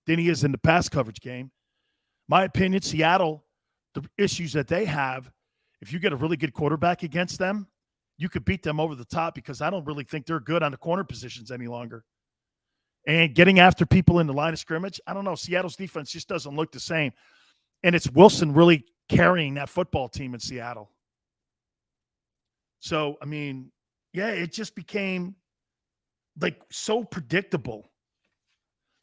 Speaker 1: than he is in the pass coverage game. My opinion, Seattle, the issues that they have, if you get a really good quarterback against them, you could beat them over the top, because I don't really think they're good on the corner positions any longer. And getting after people in the line of scrimmage, I don't know. Seattle's defense just doesn't look the same. And it's Wilson really carrying that football team in Seattle. So, I mean, yeah, it just became so predictable.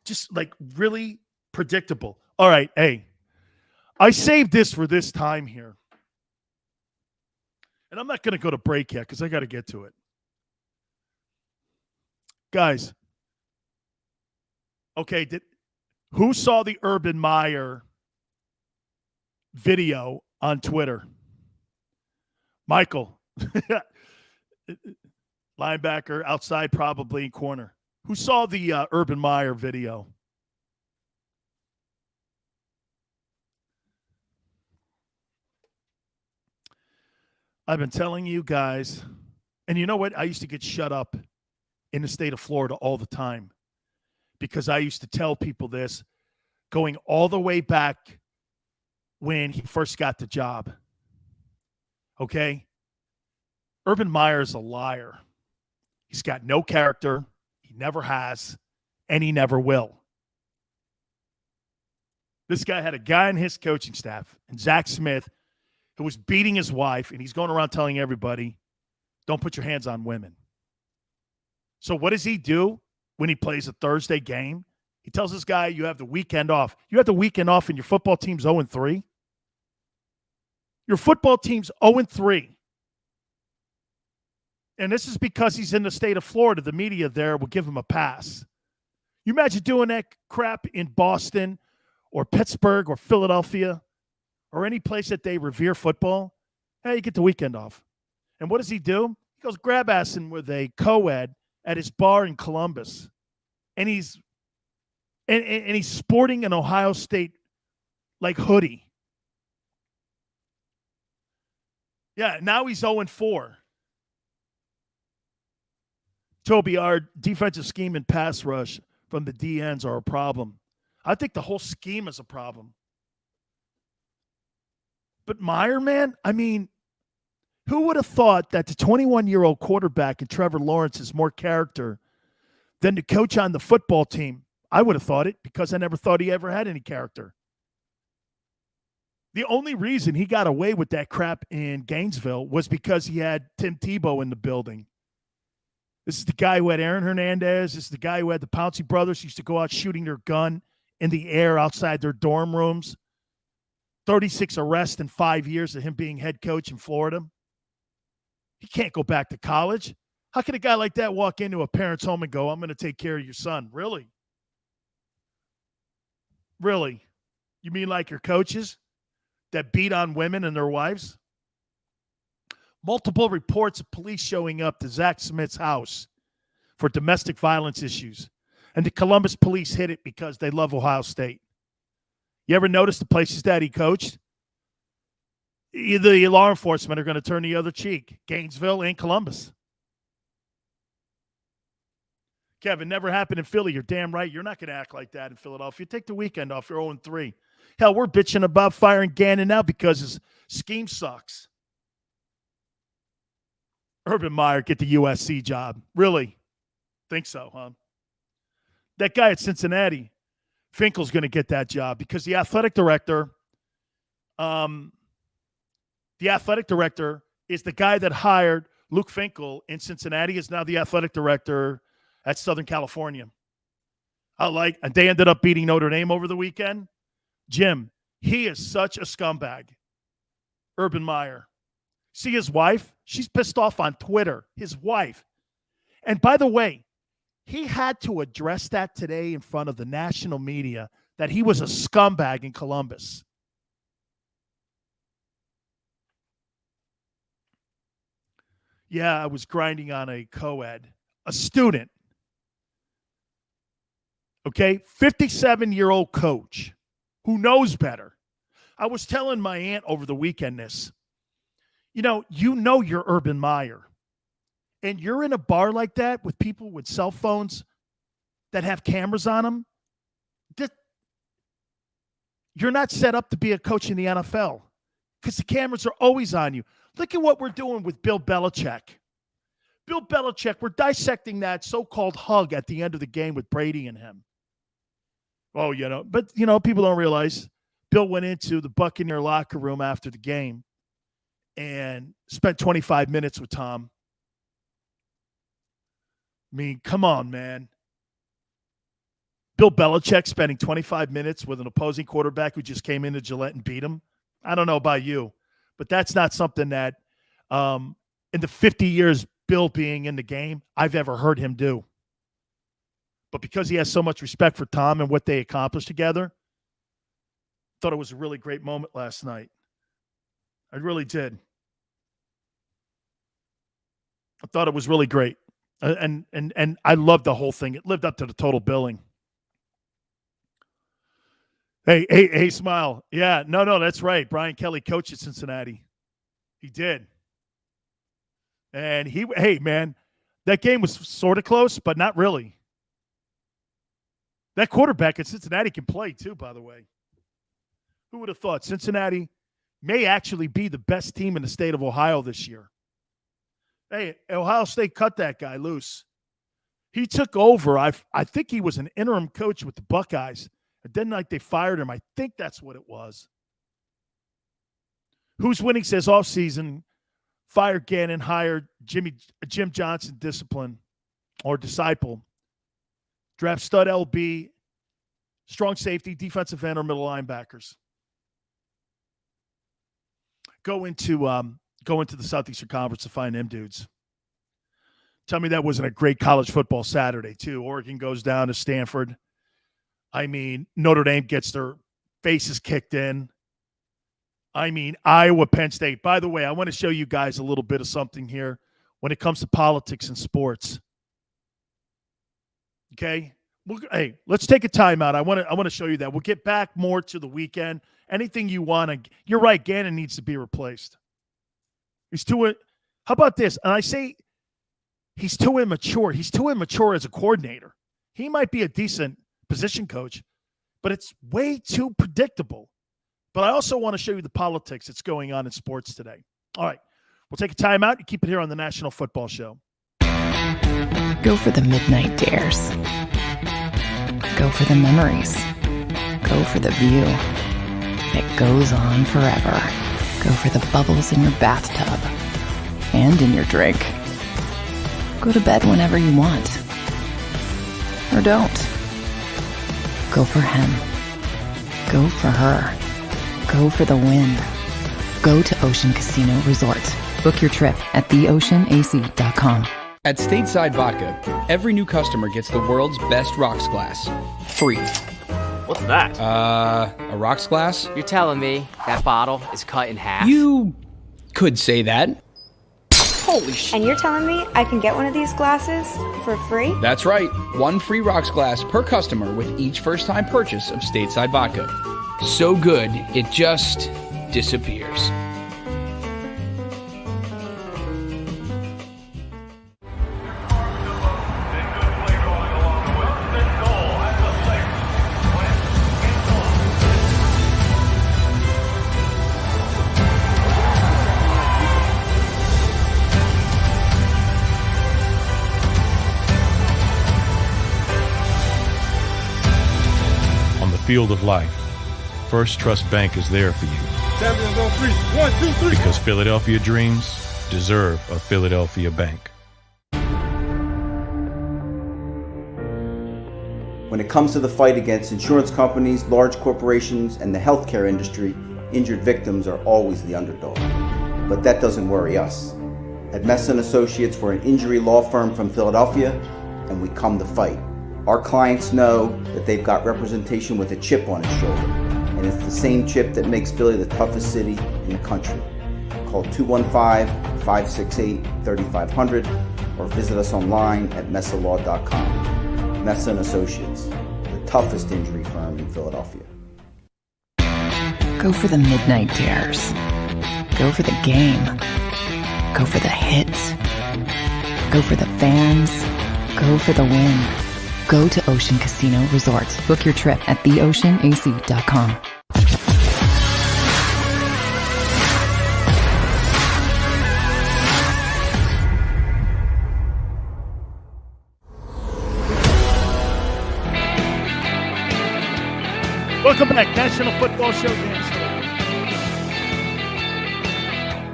Speaker 1: Just really predictable. All right, hey, I saved this for this time here. And I'm not going to go to break yet because I got to get to it. Guys, okay, who saw the Urban Meyer video on Twitter? Michael. Linebacker, outside probably, corner. Who saw the Urban Meyer video? I've been telling you guys, and you know what? I used to get shut up in the state of Florida all the time, because I used to tell people this going all the way back when he first got the job. Okay? Urban Meyer is a liar. He's got no character. He never has, and he never will. This guy had a guy in his coaching staff, and Zach Smith, who was beating his wife, and he's going around telling everybody, don't put your hands on women. So what does he do when he plays a Thursday game? He tells this guy, you have the weekend off. You have the weekend off, and your football team's 0-3? Your football team's 0-3. And this is because he's in the state of Florida. The media there will give him a pass. You imagine doing that crap in Boston or Pittsburgh or Philadelphia or any place that they revere football. Hey, you get the weekend off. And what does he do? He goes grab-assing with a co-ed at his bar in Columbus. And he's sporting an Ohio State hoodie. Yeah, now he's 0-4. Toby, our defensive scheme and pass rush from the DNs are a problem. I think the whole scheme is a problem. But Meyer, man, I mean, who would have thought that the 21-year-old quarterback in Trevor Lawrence is more character than the coach on the football team? I would have thought it because I never thought he ever had any character. The only reason he got away with that crap in Gainesville was because he had Tim Tebow in the building. This is the guy who had Aaron Hernandez. This is the guy who had the Pouncey brothers who used to go out shooting their gun in the air outside their dorm rooms. 36 arrests in 5 years of him being head coach in Florida. He can't go back to college. How can a guy like that walk into a parent's home and go, I'm going to take care of your son? Really? Really? You mean like your coaches that beat on women and their wives? Multiple reports of police showing up to Zach Smith's house for domestic violence issues. And the Columbus police hit it because they love Ohio State. You ever notice the places that he coached? Either the law enforcement are going to turn the other cheek. Gainesville and Columbus. Kevin, never happened in Philly. You're damn right. You're not going to act like that in Philadelphia. Take the weekend off. You're 0-3. Hell, we're bitching about firing Gannon now because his scheme sucks. Urban Meyer get the USC job. Really? Think so, huh? That guy at Cincinnati, Finkel's going to get that job because the athletic director is the guy that hired Luke Finkel in Cincinnati, is now the athletic director at Southern California. And they ended up beating Notre Dame over the weekend. Jim, he is such a scumbag. Urban Meyer. See his wife? She's pissed off on Twitter. His wife. And by the way, he had to address that today in front of the national media that he was a scumbag in Columbus. Yeah, I was grinding on a co-ed, a student. Okay, 57-year-old coach who knows better. I was telling my aunt over the weekend this. You know you're Urban Meyer. And you're in a bar like that with people with cell phones that have cameras on them. You're not set up to be a coach in the NFL because the cameras are always on you. Look at what we're doing with Bill Belichick. Bill Belichick, we're dissecting that so-called hug at the end of the game with Brady and him. Oh, but people don't realize Bill went into the Buccaneer locker room after the game and spent 25 minutes with Tom. I mean, come on, man. Bill Belichick spending 25 minutes with an opposing quarterback who just came into Gillette and beat him. I don't know about you, but that's not something that in the 50 years Bill being in the game, I've ever heard him do. But because he has so much respect for Tom and what they accomplished together, I thought it was a really great moment last night. I really did. I thought it was really great. And I loved the whole thing. It lived up to the total billing. Hey, Smile. Yeah, no, that's right. Brian Kelly coached at Cincinnati. He did. And hey, man, that game was sort of close, but not really. That quarterback at Cincinnati can play too, by the way. Who would have thought Cincinnati may actually be the best team in the state of Ohio this year? Hey, Ohio State cut that guy loose. He took over. I think he was an interim coach with the Buckeyes. And then they fired him. I think that's what it was. Who's winning says offseason, fire Gannon, hired Jim Johnson discipline or disciple. Draft stud LB, strong safety, defensive end, or middle linebackers. Go into the Southeastern Conference to find them dudes. Tell me that wasn't a great college football Saturday, too. Oregon goes down to Stanford. I mean, Notre Dame gets their faces kicked in. I mean, Iowa, Penn State. By the way, I want to show you guys a little bit of something here when it comes to politics and sports. Okay? Hey, let's take a timeout. I want to show you that. We'll get back more to the weekend. Anything you want. You're right. Gannon needs to be replaced. He's too. How about this? And I say he's too immature. He's too immature as a coordinator. He might be a decent position coach, but it's way too predictable. But I also want to show you the politics that's going on in sports today. All right, we'll take a timeout and keep it here on the National Football Show.
Speaker 2: Go for the midnight dares. Go for the memories. Go for the view that goes on forever. Go for the bubbles in your bathtub and in your drink. Go to bed whenever you want. Or don't. Go for him. Go for her. Go for the win. Go to Ocean Casino Resort. Book your trip at theoceanac.com.
Speaker 3: At Stateside Vodka, every new customer gets the world's best rocks glass. Free.
Speaker 5: What's that?
Speaker 3: A rocks glass?
Speaker 5: You're telling me that bottle is cut in half?
Speaker 3: You could say that.
Speaker 5: Holy shit.
Speaker 6: And you're telling me I can get one of these glasses for free?
Speaker 3: That's right. One free rocks glass per customer with each first-time purchase of Stateside Vodka. So good, it just disappears.
Speaker 7: Field of life, First Trust Bank is there for you.
Speaker 4: Champions on 3. 1, 2, 3.
Speaker 7: Because Philadelphia dreams deserve a Philadelphia bank.
Speaker 8: When it comes to the fight against insurance companies, large corporations, and the healthcare industry, injured victims are always the underdog. But that doesn't worry us. At Messon Associates, we're an injury law firm from Philadelphia, and we come to fight. Our clients know that they've got representation with a chip on its shoulder, and it's the same chip that makes Philly the toughest city in the country. Call 215-568-3500 or visit us online at messalaw.com. Messon Associates, the toughest injury firm in Philadelphia.
Speaker 2: Go for the midnight dares. Go for the game. Go for the hits. Go for the fans. Go for the win. Go to Ocean Casino Resort. Book your trip at theoceanac.com.
Speaker 1: Welcome back, National Football Show. Dan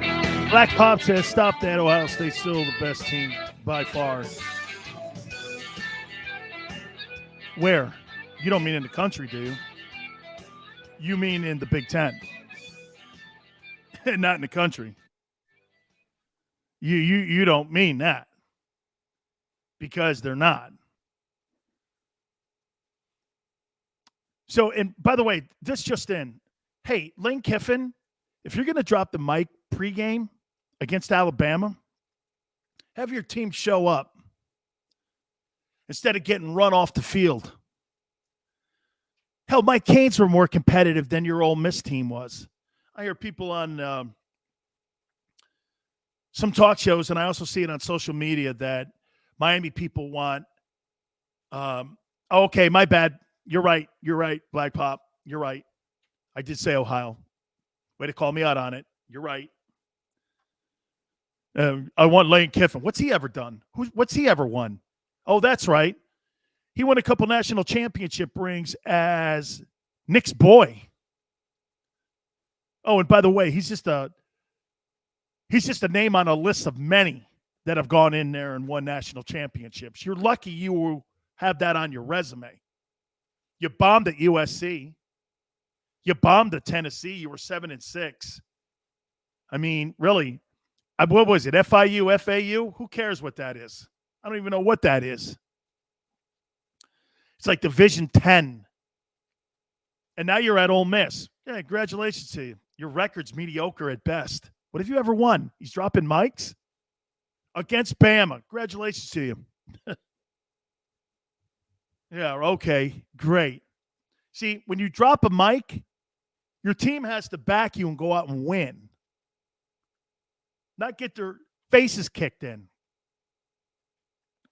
Speaker 1: Sileo. Black Pop says, stop that. Ohio State's still the best team by far. Where? You don't mean in the country, do you? You mean in the Big Ten. Not in the country. You don't mean that. Because they're not. So, and by the way, this just in. Hey, Lane Kiffin, if you're going to drop the mic pregame against Alabama, have your team show up instead of getting run off the field. Hell, my Canes were more competitive than your Ole Miss team was. I hear people on some talk shows, and I also see it on social media, that Miami people want okay, my bad. You're right, Black Pop. You're right. I did say Ohio. Way to call me out on it. You're right. I want Lane Kiffin. What's he ever done? What's he ever won? Oh, that's right. He won a couple national championship rings as Nick's boy. Oh, and by the way, he's just a name on a list of many that have gone in there and won national championships. You're lucky you have that on your resume. You bombed at USC. You bombed at Tennessee. You were 7-6. I mean, really, what was it? FIU, FAU? Who cares what that is? I don't even know what that is. It's like Division 10. And now you're at Ole Miss. Yeah, congratulations to you. Your record's mediocre at best. What have you ever won? He's dropping mics? Against Bama. Congratulations to you. Yeah, okay, great. See, when you drop a mic, your team has to back you and go out and win. Not get their faces kicked in.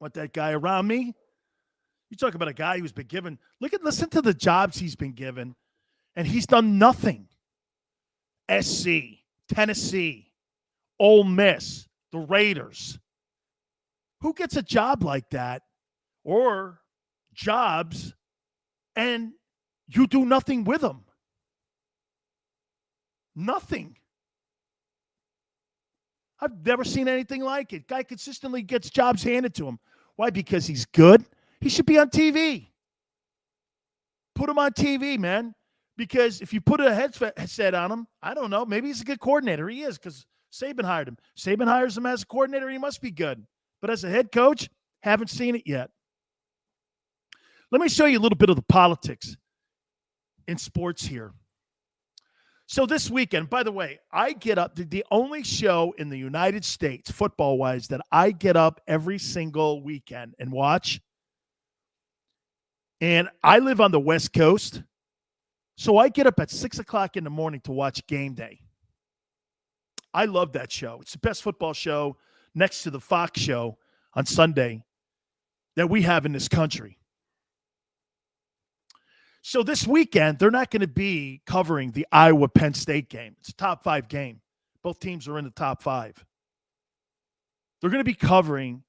Speaker 1: Want that guy around me? You talk about a guy who's been given. Listen to the jobs he's been given, and he's done nothing. SC, Tennessee, Ole Miss, the Raiders. Who gets a job like that or jobs and you do nothing with them? Nothing. I've never seen anything like it. Guy consistently gets jobs handed to him. Why? Because he's good. He should be on TV. Put him on TV, man. Because if you put a headset on him, I don't know, maybe he's a good coordinator. He is, because Saban hired him. Saban hires him as a coordinator. He must be good. But as a head coach, haven't seen it yet. Let me show you a little bit of the politics in sports here. So this weekend, by the way, I get up, the only show in the United States, football-wise, that I get up every single weekend and watch. And I live on the West Coast, so I get up at 6 o'clock in the morning to watch Game Day. I love that show. It's the best football show next to the Fox show on Sunday that we have in this country. So this weekend, they're not going to be covering the Iowa-Penn State game. It's a top 5 game. Both teams are in the top 5. They're going to be covering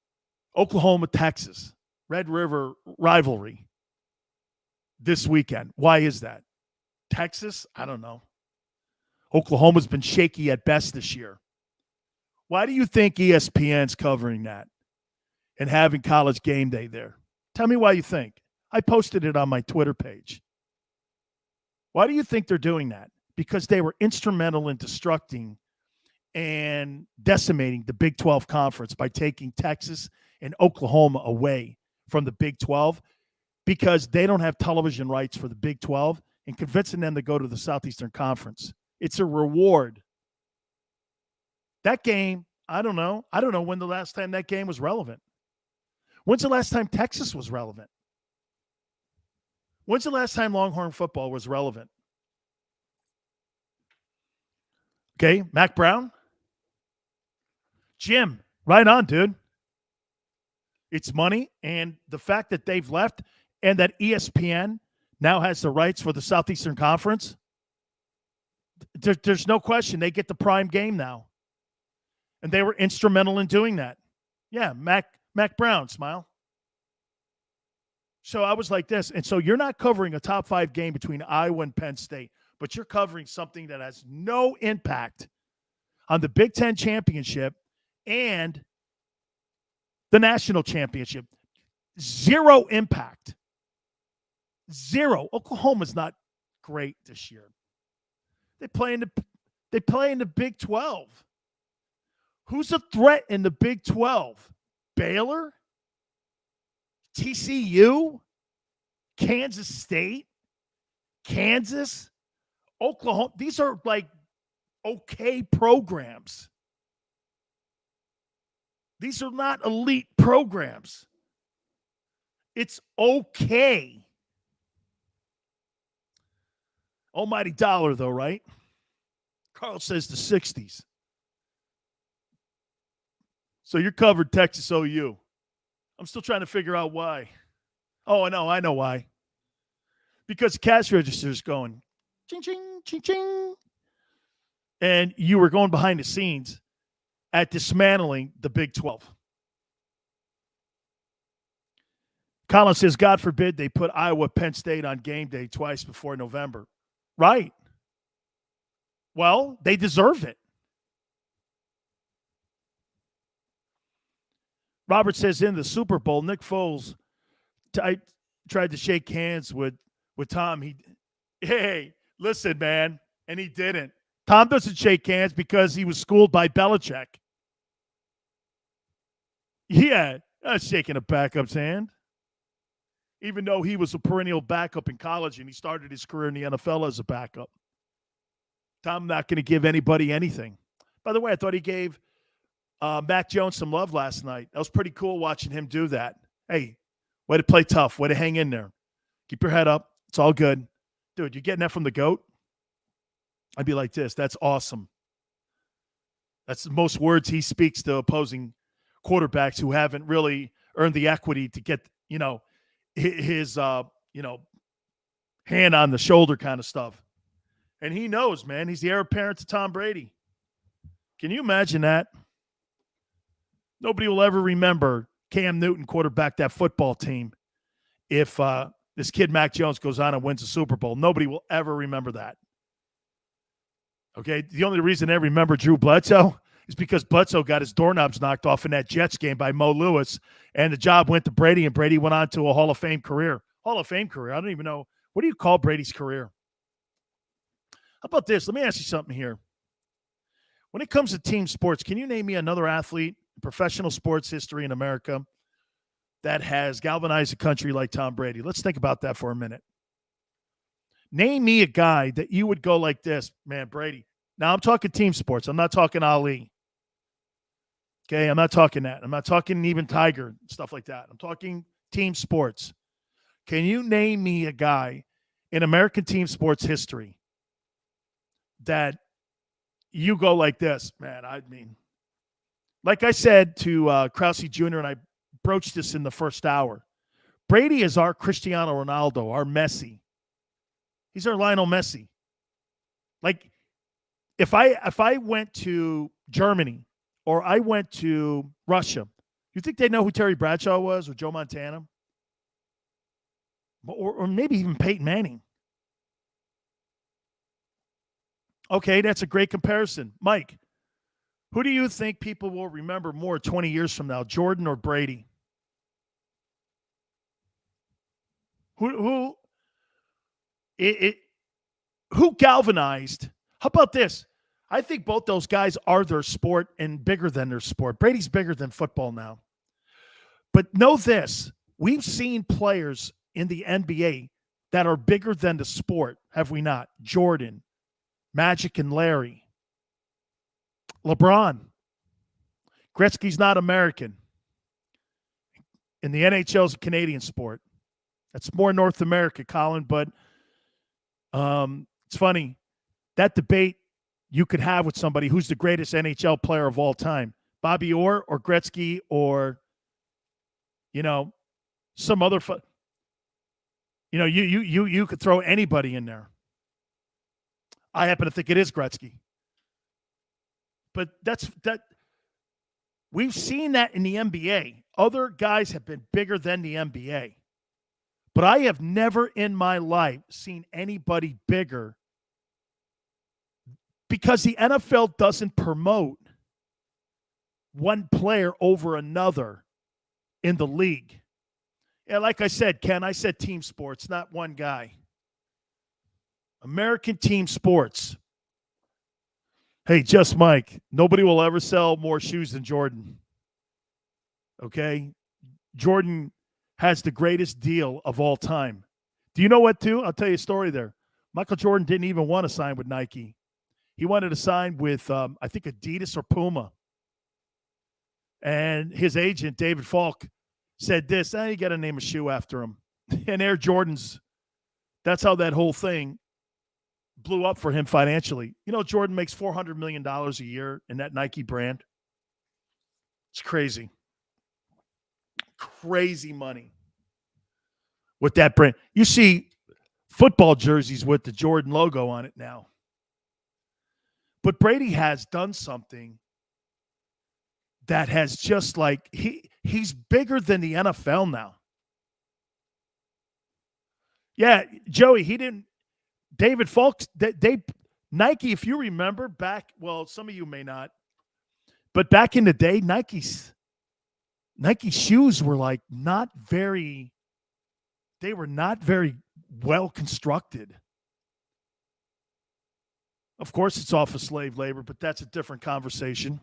Speaker 1: Oklahoma-Texas, Red River rivalry this weekend. Why is that? Texas? I don't know. Oklahoma's been shaky at best this year. Why do you think ESPN's covering that and having College Game Day there? Tell me why you think. I posted it on my Twitter page. Why do you think they're doing that? Because they were instrumental in destructing and decimating the Big 12 conference by taking Texas and Oklahoma away from the Big 12 because they don't have television rights for the Big 12 and convincing them to go to the Southeastern Conference. It's a reward. That game, I don't know. I don't know when the last time that game was relevant. When's the last time Texas was relevant? When's the last time Longhorn football was relevant? Okay, Mac Brown. Jim, right on, dude. It's money, and the fact that they've left and that ESPN now has the rights for the Southeastern Conference, there's no question they get the prime game now. And they were instrumental in doing that. Yeah, Mac Brown, smile. So I was like this. And so you're not covering a top 5 game between Iowa and Penn State, but you're covering something that has no impact on the Big Ten championship and the national championship. Zero impact. Zero. Oklahoma's not great this year. They play in the Big 12. Who's a threat in the Big 12? Baylor? TCU, Kansas State, Kansas, Oklahoma. These are like okay programs. These are not elite programs. It's okay. Almighty dollar, though, right? Carl says the 60s. So you're covered Texas OU. I'm still trying to figure out why. Oh, I know why. Because the cash register is going ching, ching, ching, ching. And you were going behind the scenes at dismantling the Big 12. Colin says, God forbid they put Iowa Penn State on game day twice before November. Right. Well, they deserve it. Robert says in the Super Bowl, Nick Foles tried to shake hands with Tom. Hey, listen, man, and he didn't. Tom doesn't shake hands because he was schooled by Belichick. Yeah, not shaking a backup's hand. Even though he was a perennial backup in college and he started his career in the NFL as a backup. Tom not going to give anybody anything. By the way, I thought he gave Mac Jones some love last night. That was pretty cool watching him do that. Hey, way to play tough. Way to hang in there. Keep your head up. It's all good. Dude, you're getting that from the GOAT? I'd be like this. That's awesome. That's the most words he speaks to opposing quarterbacks who haven't really earn the equity to get, his, hand on the shoulder kind of stuff. And he knows, man, he's the heir apparent to Tom Brady. Can you imagine that? Nobody will ever remember Cam Newton quarterback that football team if this kid Mac Jones goes on and wins a Super Bowl. Nobody will ever remember that. Okay, the only reason they remember Drew Bledsoe is because Bledsoe got his doorknobs knocked off in that Jets game by Mo Lewis, and the job went to Brady, and Brady went on to a Hall of Fame career. Hall of Fame career. I don't even know. What do you call Brady's career? How about this? Let me ask you something here. When it comes to team sports, can you name me another athlete in professional sports history in America that has galvanized a country like Tom Brady? Let's think about that for a minute. Name me a guy that you would go like this, man, Brady. Now, I'm talking team sports. I'm not talking Ali. Okay, I'm not talking that. I'm not talking even Tiger, stuff like that. I'm talking team sports. Can you name me a guy in American team sports history that you go like this, man? I mean, like I said to Krause Jr., and I broached this in the first hour, Brady is our Cristiano Ronaldo, our Messi. He's our Lionel Messi. Like, if I went to Germany or I went to Russia, you think they know who Terry Bradshaw was or Joe Montana? Or maybe even Peyton Manning. Okay, that's a great comparison. Mike, who do you think people will remember more 20 years from now, Jordan or Brady? Who galvanized? How about this? I think both those guys are their sport and bigger than their sport. Brady's bigger than football now. But know this, we've seen players in the NBA that are bigger than the sport, have we not? Jordan, Magic and Larry, LeBron. Gretzky's not American. And the NHL is a Canadian sport. That's more North America, Colin, but it's funny. That debate you could have with somebody who's the greatest NHL player of all time, Bobby Orr or Gretzky or, some other you could throw anybody in there. I happen to think it is Gretzky. But that we've seen that in the NBA. Other guys have been bigger than the NBA. But I have never in my life seen anybody bigger because the NFL doesn't promote one player over another in the league. Yeah, like I said, Ken, I said team sports, not one guy. American team sports. Hey, just Mike, nobody will ever sell more shoes than Jordan. Okay? Jordan has the greatest deal of all time. Do you know what, too? I'll tell you a story there. Michael Jordan didn't even want to sign with Nike. He wanted to sign with, I think, Adidas or Puma. And his agent, David Falk, said this, you got to name a shoe after him. And Air Jordans, that's how that whole thing blew up for him financially. Jordan makes $400 million a year in that Nike brand. It's crazy. Crazy money with that brand. You see football jerseys with the Jordan logo on it now. But Brady has done something that has just like, he's bigger than the NFL now. Yeah, Joey, David Falk, Nike, if you remember back, well, some of you may not, but back in the day, Nike shoes were like not very well constructed. Of course, it's off of slave labor, but that's a different conversation.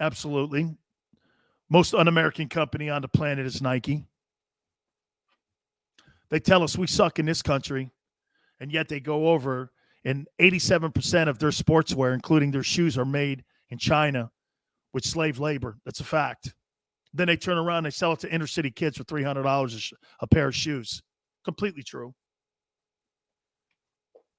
Speaker 1: Absolutely. Most un-American company on the planet is Nike. They tell us we suck in this country, and yet they go over, and 87% of their sportswear, including their shoes, are made in China with slave labor. That's a fact. Then they turn around and they sell it to inner city kids for $300 a pair of shoes. Completely true.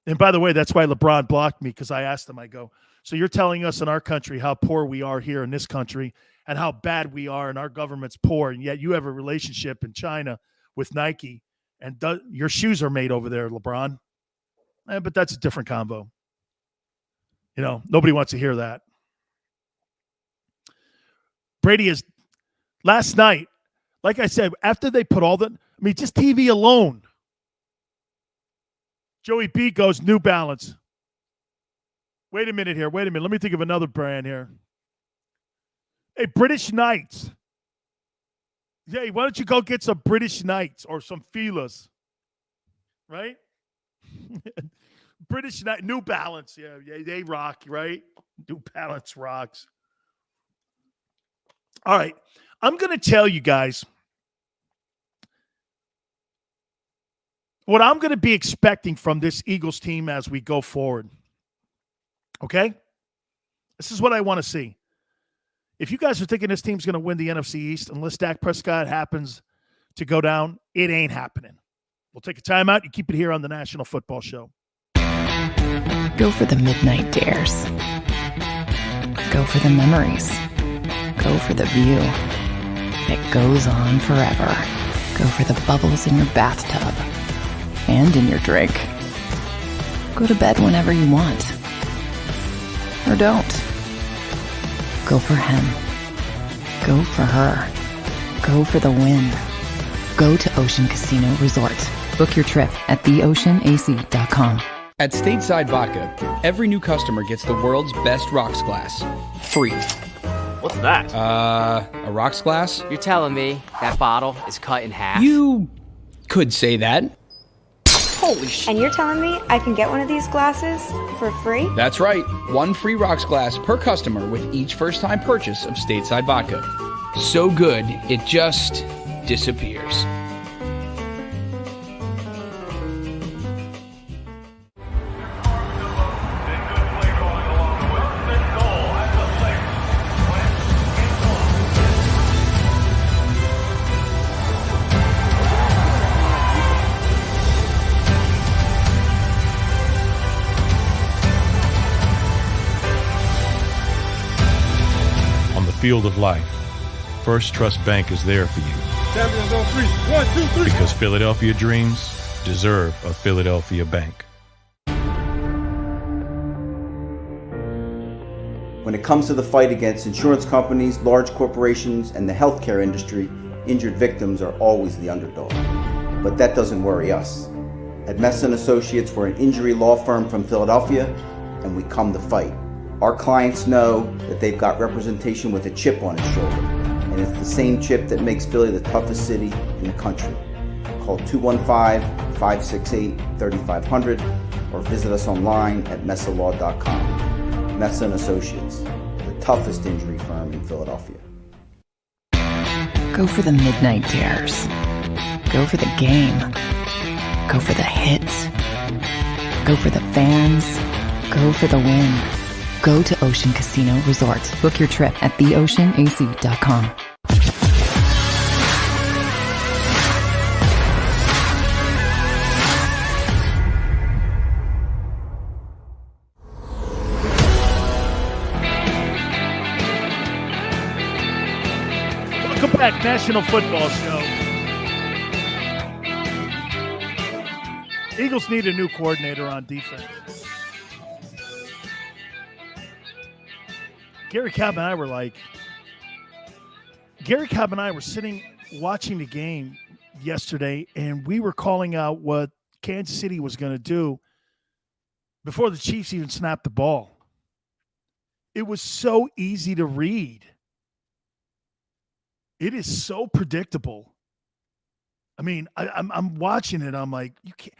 Speaker 1: And by the way, that's why LeBron blocked me, because I asked him, I go, So you're telling us in our country how poor we are here in this country and how bad we are and our government's poor, and yet you have a relationship in China with Nike, and your shoes are made over there, LeBron. But that's a different convo. Nobody wants to hear that. Brady is, last night, like I said, after they put just TV alone. Joey B goes New Balance. Wait a minute here. Let me think of another brand here. Hey, British Knights. Hey, why don't you go get some British Knights or some Filas? Right? British Knight, New Balance. Yeah, they rock, right? New Balance rocks. All right. I'm going to tell you guys what I'm going to be expecting from this Eagles team as we go forward. Okay? This is what I want to see. If you guys are thinking this team's going to win the NFC East, unless Dak Prescott happens to go down, it ain't happening. We'll take a timeout. You keep it here on the National Football Show.
Speaker 2: Go for the midnight dares. Go for the memories. Go for the view that goes on forever. Go for the bubbles in your bathtub and in your drink. Go to bed whenever you want. Or don't. Go for him. Go for her. Go for the win. Go to Ocean Casino Resort. Book your trip at theoceanac.com.
Speaker 3: At Stateside Vodka, every new customer gets the world's best rocks glass. Free.
Speaker 5: What's that?
Speaker 3: A rocks glass?
Speaker 5: You're telling me that bottle is cut in half?
Speaker 3: You could say that.
Speaker 5: Holy shit.
Speaker 6: And you're telling me I can get one of these glasses for free?
Speaker 3: That's right. One free rocks glass per customer with each first-time purchase of Stateside Vodka. So good, it just disappears.
Speaker 7: Field of life, First Trust Bank is there for you.
Speaker 4: Champions on 3. 1, 2, 3.
Speaker 7: Because Philadelphia dreams deserve a Philadelphia bank.
Speaker 8: When it comes to the fight against insurance companies, large corporations, and the healthcare industry, injured victims are always the underdog. But that doesn't worry us. At Messon Associates, we're an injury law firm from Philadelphia, and we come to fight. Our clients know that they've got representation with a chip on its shoulder, and it's the same chip that makes Philly the toughest city in the country. Call 215-568-3500 or visit us online at messalaw.com. Messon Associates, the toughest injury firm in Philadelphia.
Speaker 2: Go for the midnight dares. Go for the game. Go for the hits. Go for the fans. Go for the win. Go to Ocean Casino Resort. Book your trip at theoceanac.com.
Speaker 1: Welcome back, National Football Show. Eagles need a new coordinator on defense. Garry Cobb and I were sitting watching the game yesterday, and we were calling out what Kansas City was going to do before the Chiefs even snapped the ball. It was so easy to read. It is so predictable. I mean, I'm watching it. I'm like, you can't.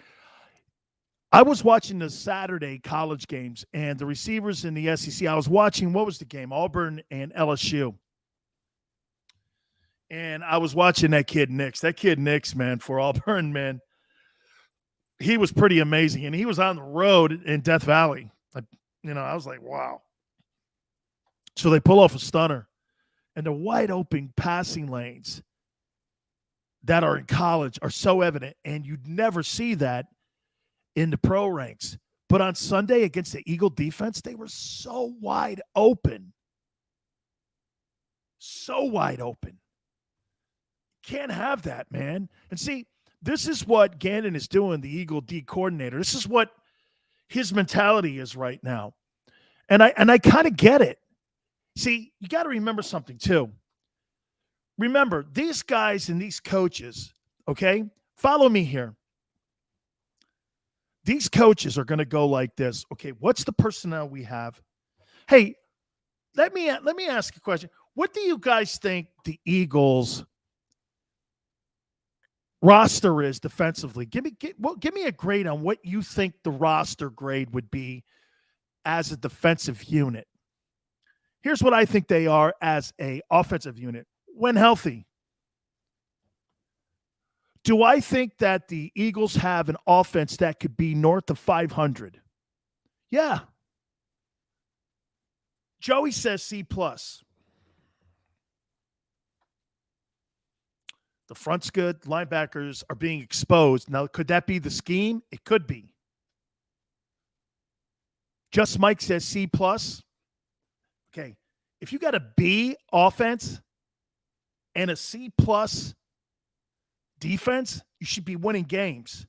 Speaker 1: I was watching the Saturday college games and the receivers in the SEC. I was watching, what was the game? Auburn and LSU. And I was watching that kid Nix. That kid Nix, man, for Auburn, man, he was pretty amazing. And he was on the road in Death Valley. I was like, wow. So they pull off a stunner. And the wide open passing lanes that are in college are so evident. And you'd never see that in the pro ranks. But on Sunday against the Eagle defense, they were so wide open. So wide open. Can't have that, man. And see, this is what Gannon is doing, the Eagle D coordinator. This is what his mentality is right now. And I kind of get it. See, you got to remember something too. Remember, these guys and these coaches, okay? Follow me here. These coaches are going to go like this. Okay, what's the personnel we have? Hey, let me ask a question. What do you guys think the Eagles' roster is defensively? Give me a grade on what you think the roster grade would be as a defensive unit. Here's what I think they are as a offensive unit when healthy. Do I think that the Eagles have an offense that could be north of 500? Yeah. Joey says C+. The front's good. Linebackers are being exposed. Now, could that be the scheme? It could be. Just Mike says C+. Okay. If you got a B offense and a C+ defense, you should be winning games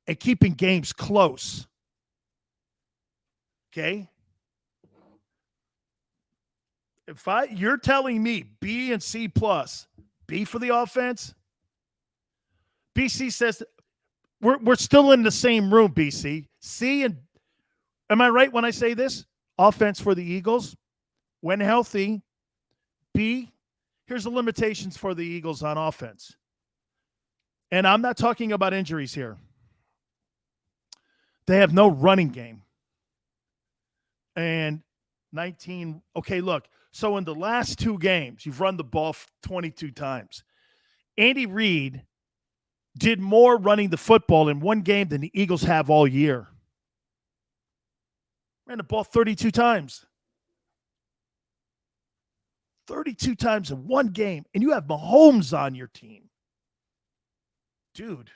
Speaker 1: and keeping games close. Okay? You're telling me B and C+, B for the offense. BC says we're still in the same room, BC. C and am I right when I say this? Offense for the Eagles when healthy. B, here's the limitations for the Eagles on offense. And I'm not talking about injuries here. They have no running game. And 19, okay, look. So in the last 2 games, you've run the ball 22 times. Andy Reid did more running the football in one game than the Eagles have all year. Ran the ball 32 times. 32 times in one game. And you have Mahomes on your team. Dude.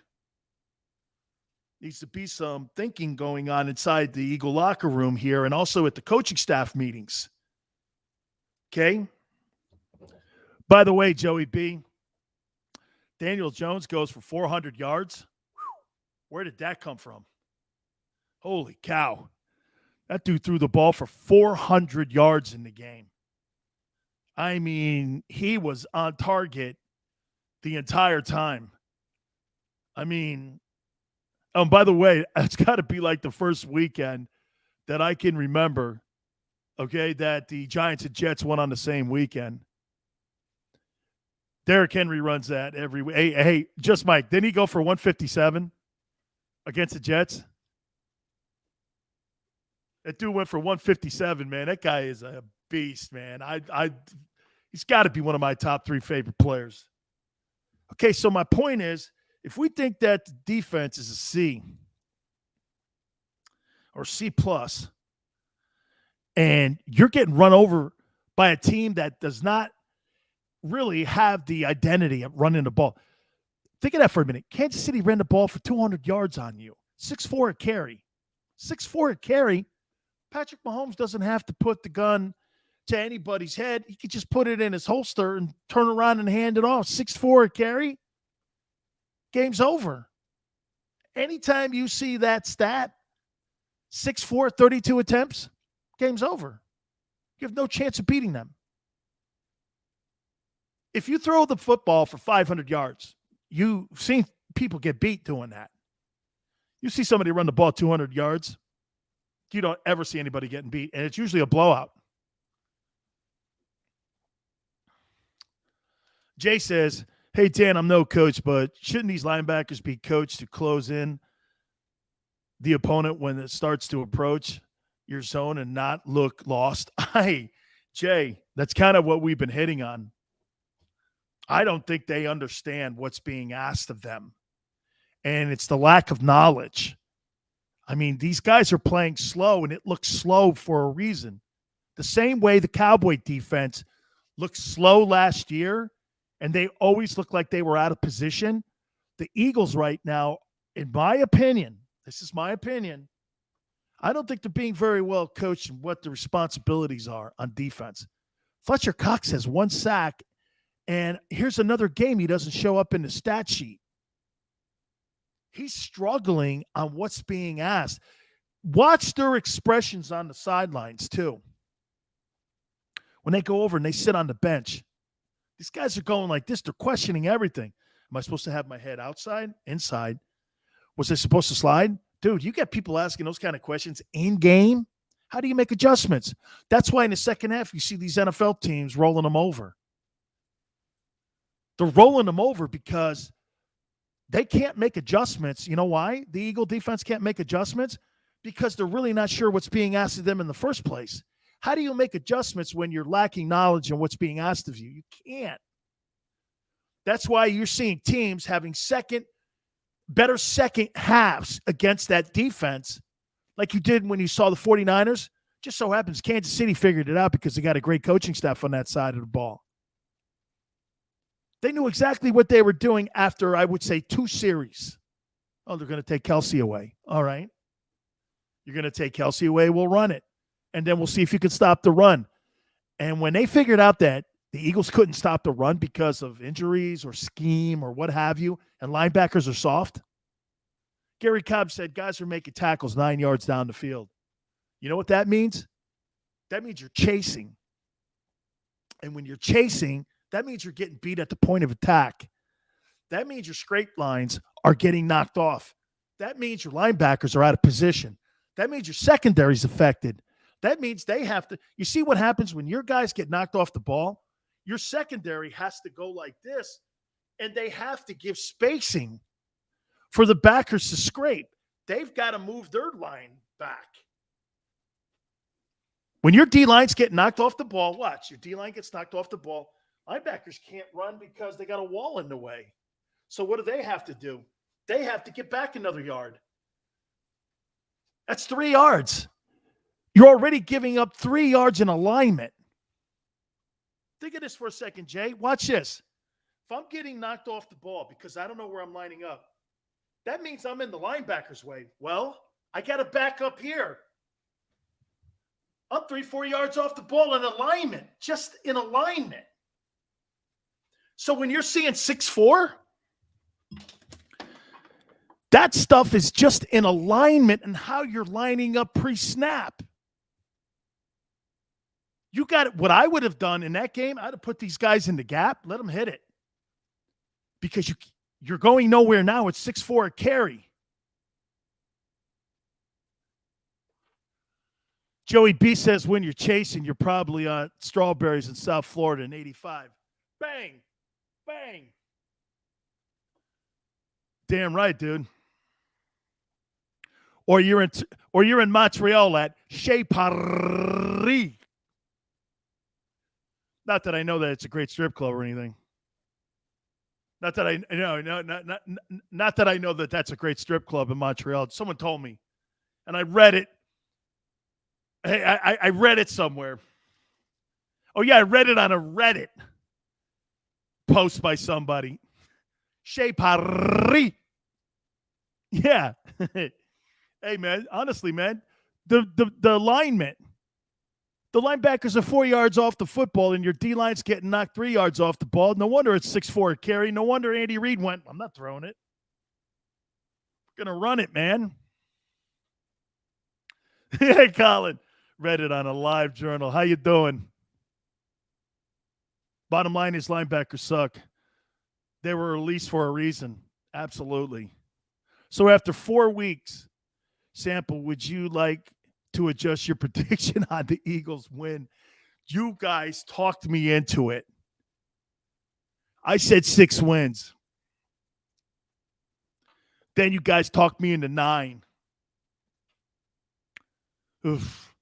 Speaker 1: Needs to be some thinking going on inside the Eagle locker room here and also at the coaching staff meetings. Okay. By the way, Joey B, Daniel Jones goes for 400 yards. Where did that come from? Holy cow. That dude threw the ball for 400 yards in the game. I mean, he was on target the entire time. I mean, by the way, it's got to be like the first weekend that I can remember, okay, that the Giants and Jets won on the same weekend. Derrick Henry runs that every week. Hey, just Mike, didn't he go for 157 against the Jets? That dude went for 157, man. That guy is a beast, man. He's got to be one of my top 3 favorite players. Okay, so my point is, if we think that the defense is a C or C+, and you're getting run over by a team that does not really have the identity of running the ball. Think of that for a minute. Kansas City ran the ball for 200 yards on you. 6'4" at carry. 6'4" at carry. Patrick Mahomes doesn't have to put the gun to anybody's head. He could just put it in his holster and turn around and hand it off. 6'4" at carry. Game's over. Anytime you see that stat, 6'4", 32 attempts, game's over. You have no chance of beating them. If you throw the football for 500 yards, you've seen people get beat doing that. You see somebody run the ball 200 yards, you don't ever see anybody getting beat, and it's usually a blowout. Jay says, hey, Dan, I'm no coach, but shouldn't these linebackers be coached to close in the opponent when it starts to approach your zone and not look lost? Jay, that's kind of what we've been hitting on. I don't think they understand what's being asked of them. And it's the lack of knowledge. I mean, these guys are playing slow, and it looks slow for a reason. The same way the Cowboy defense looked slow last year, and they always looked like they were out of position. The Eagles right now, in my opinion, this is my opinion, I don't think they're being very well coached in what the responsibilities are on defense. Fletcher Cox has 1 sack, and here's another game he doesn't show up in the stat sheet. He's struggling on what's being asked. Watch their expressions on the sidelines, too. When they go over and they sit on the bench, these guys are going like this. They're questioning everything. Am I supposed to have my head outside, inside? Was I supposed to slide? Dude, you get people asking those kind of questions in game. How do you make adjustments? That's why in the second half, you see these NFL teams rolling them over. They're rolling them over because they can't make adjustments. You know why the Eagle defense can't make adjustments? Because they're really not sure what's being asked of them in the first place. How do you make adjustments when you're lacking knowledge on what's being asked of you? You can't. That's why you're seeing teams having better second halves against that defense, like you did when you saw the 49ers. Just so happens Kansas City figured it out because they got a great coaching staff on that side of the ball. They knew exactly what they were doing after, I would say, 2 series. Oh, they're going to take Kelsey away. All right. You're going to take Kelsey away, we'll run it. And then we'll see if you can stop the run. And when they figured out that the Eagles couldn't stop the run because of injuries or scheme or what have you, and linebackers are soft, Garry Cobb said guys are making tackles 9 yards down the field. You know what that means? That means you're chasing. And when you're chasing, that means you're getting beat at the point of attack. That means your straight lines are getting knocked off. That means your linebackers are out of position. That means your secondary's affected. That means they have to – you see what happens when your guys get knocked off the ball? Your secondary has to go like this, and they have to give spacing for the backers to scrape. They've got to move their line back. When your D-lines get knocked off the ball, watch. Your D-line gets knocked off the ball. Linebackers can't run because they got a wall in the way. So what do they have to do? They have to get back another yard. That's 3 yards. You're already giving up 3 yards in alignment. Think of this for a second, Jay. Watch this. If I'm getting knocked off the ball because I don't know where I'm lining up, that means I'm in the linebacker's way. Well, I got to back up here. I'm 3-4 yards off the ball in alignment, just in alignment. So when you're seeing 6-4, that stuff is just in alignment and how you're lining up pre-snap. You got it. What I would have done in that game, I'd have put these guys in the gap, let them hit it. Because you're going nowhere now. It's 6-4 at carry. Joey B says when you're chasing, you're probably on strawberries in South Florida in 85. Bang. Bang. Damn right, dude. Or you're in Montreal at Chez Paris. Not that I know that it's a great strip club or anything. Not that I not that I know that that's a great strip club in Montreal. Someone told me, and I read it. Hey, I read it somewhere. Oh yeah, I read it on a Reddit post by somebody. Chez Paris. Yeah. Hey man, honestly, man, the alignment. The linebackers are 4 yards off the football, and your D-line's getting knocked 3 yards off the ball. No wonder it's 6-4 at carry. No wonder Andy Reid went, I'm not throwing it. I'm going to run it, man. Hey, Colin. Read it on a live journal. How you doing? Bottom line is linebackers suck. They were released for a reason. Absolutely. So after 4 weeks, Sample, would you like to adjust your prediction on the Eagles win? You guys talked me into it. I said 6 wins. Then you guys talked me into 9. Oof.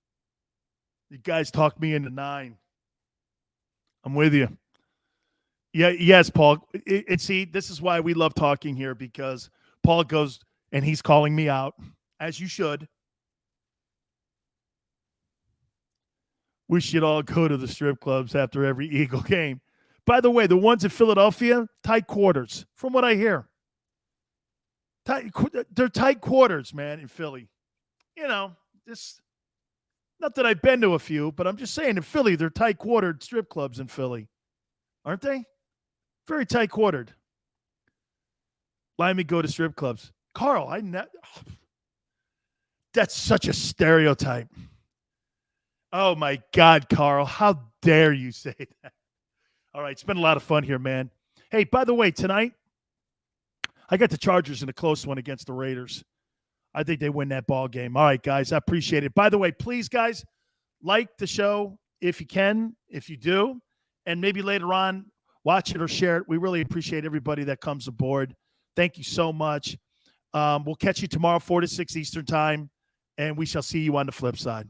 Speaker 1: You guys talked me into 9. I'm with you. Yeah, yes, Paul. And see, this is why we love talking here, because Paul goes and he's calling me out, as you should. We should all go to the strip clubs after every Eagle game. By the way, the ones in Philadelphia, tight quarters, from what I hear. They're tight quarters, man, in Philly. You know, This, not that I've been to a few, but I'm just saying in Philly, they're tight-quartered strip clubs in Philly. Aren't they? Very tight-quartered. Let me go to strip clubs. Carl, that's such a stereotype. Oh, my God, Carl. How dare you say that? All right, it's been a lot of fun here, man. Hey, by the way, tonight, I got the Chargers in a close one against the Raiders. I think they win that ball game. All right, guys, I appreciate it. By the way, please, guys, like the show if you can, if you do, and maybe later on, watch it or share it. We really appreciate everybody that comes aboard. Thank you so much. We'll catch you tomorrow, 4 to 6 Eastern time, and we shall see you on the flip side.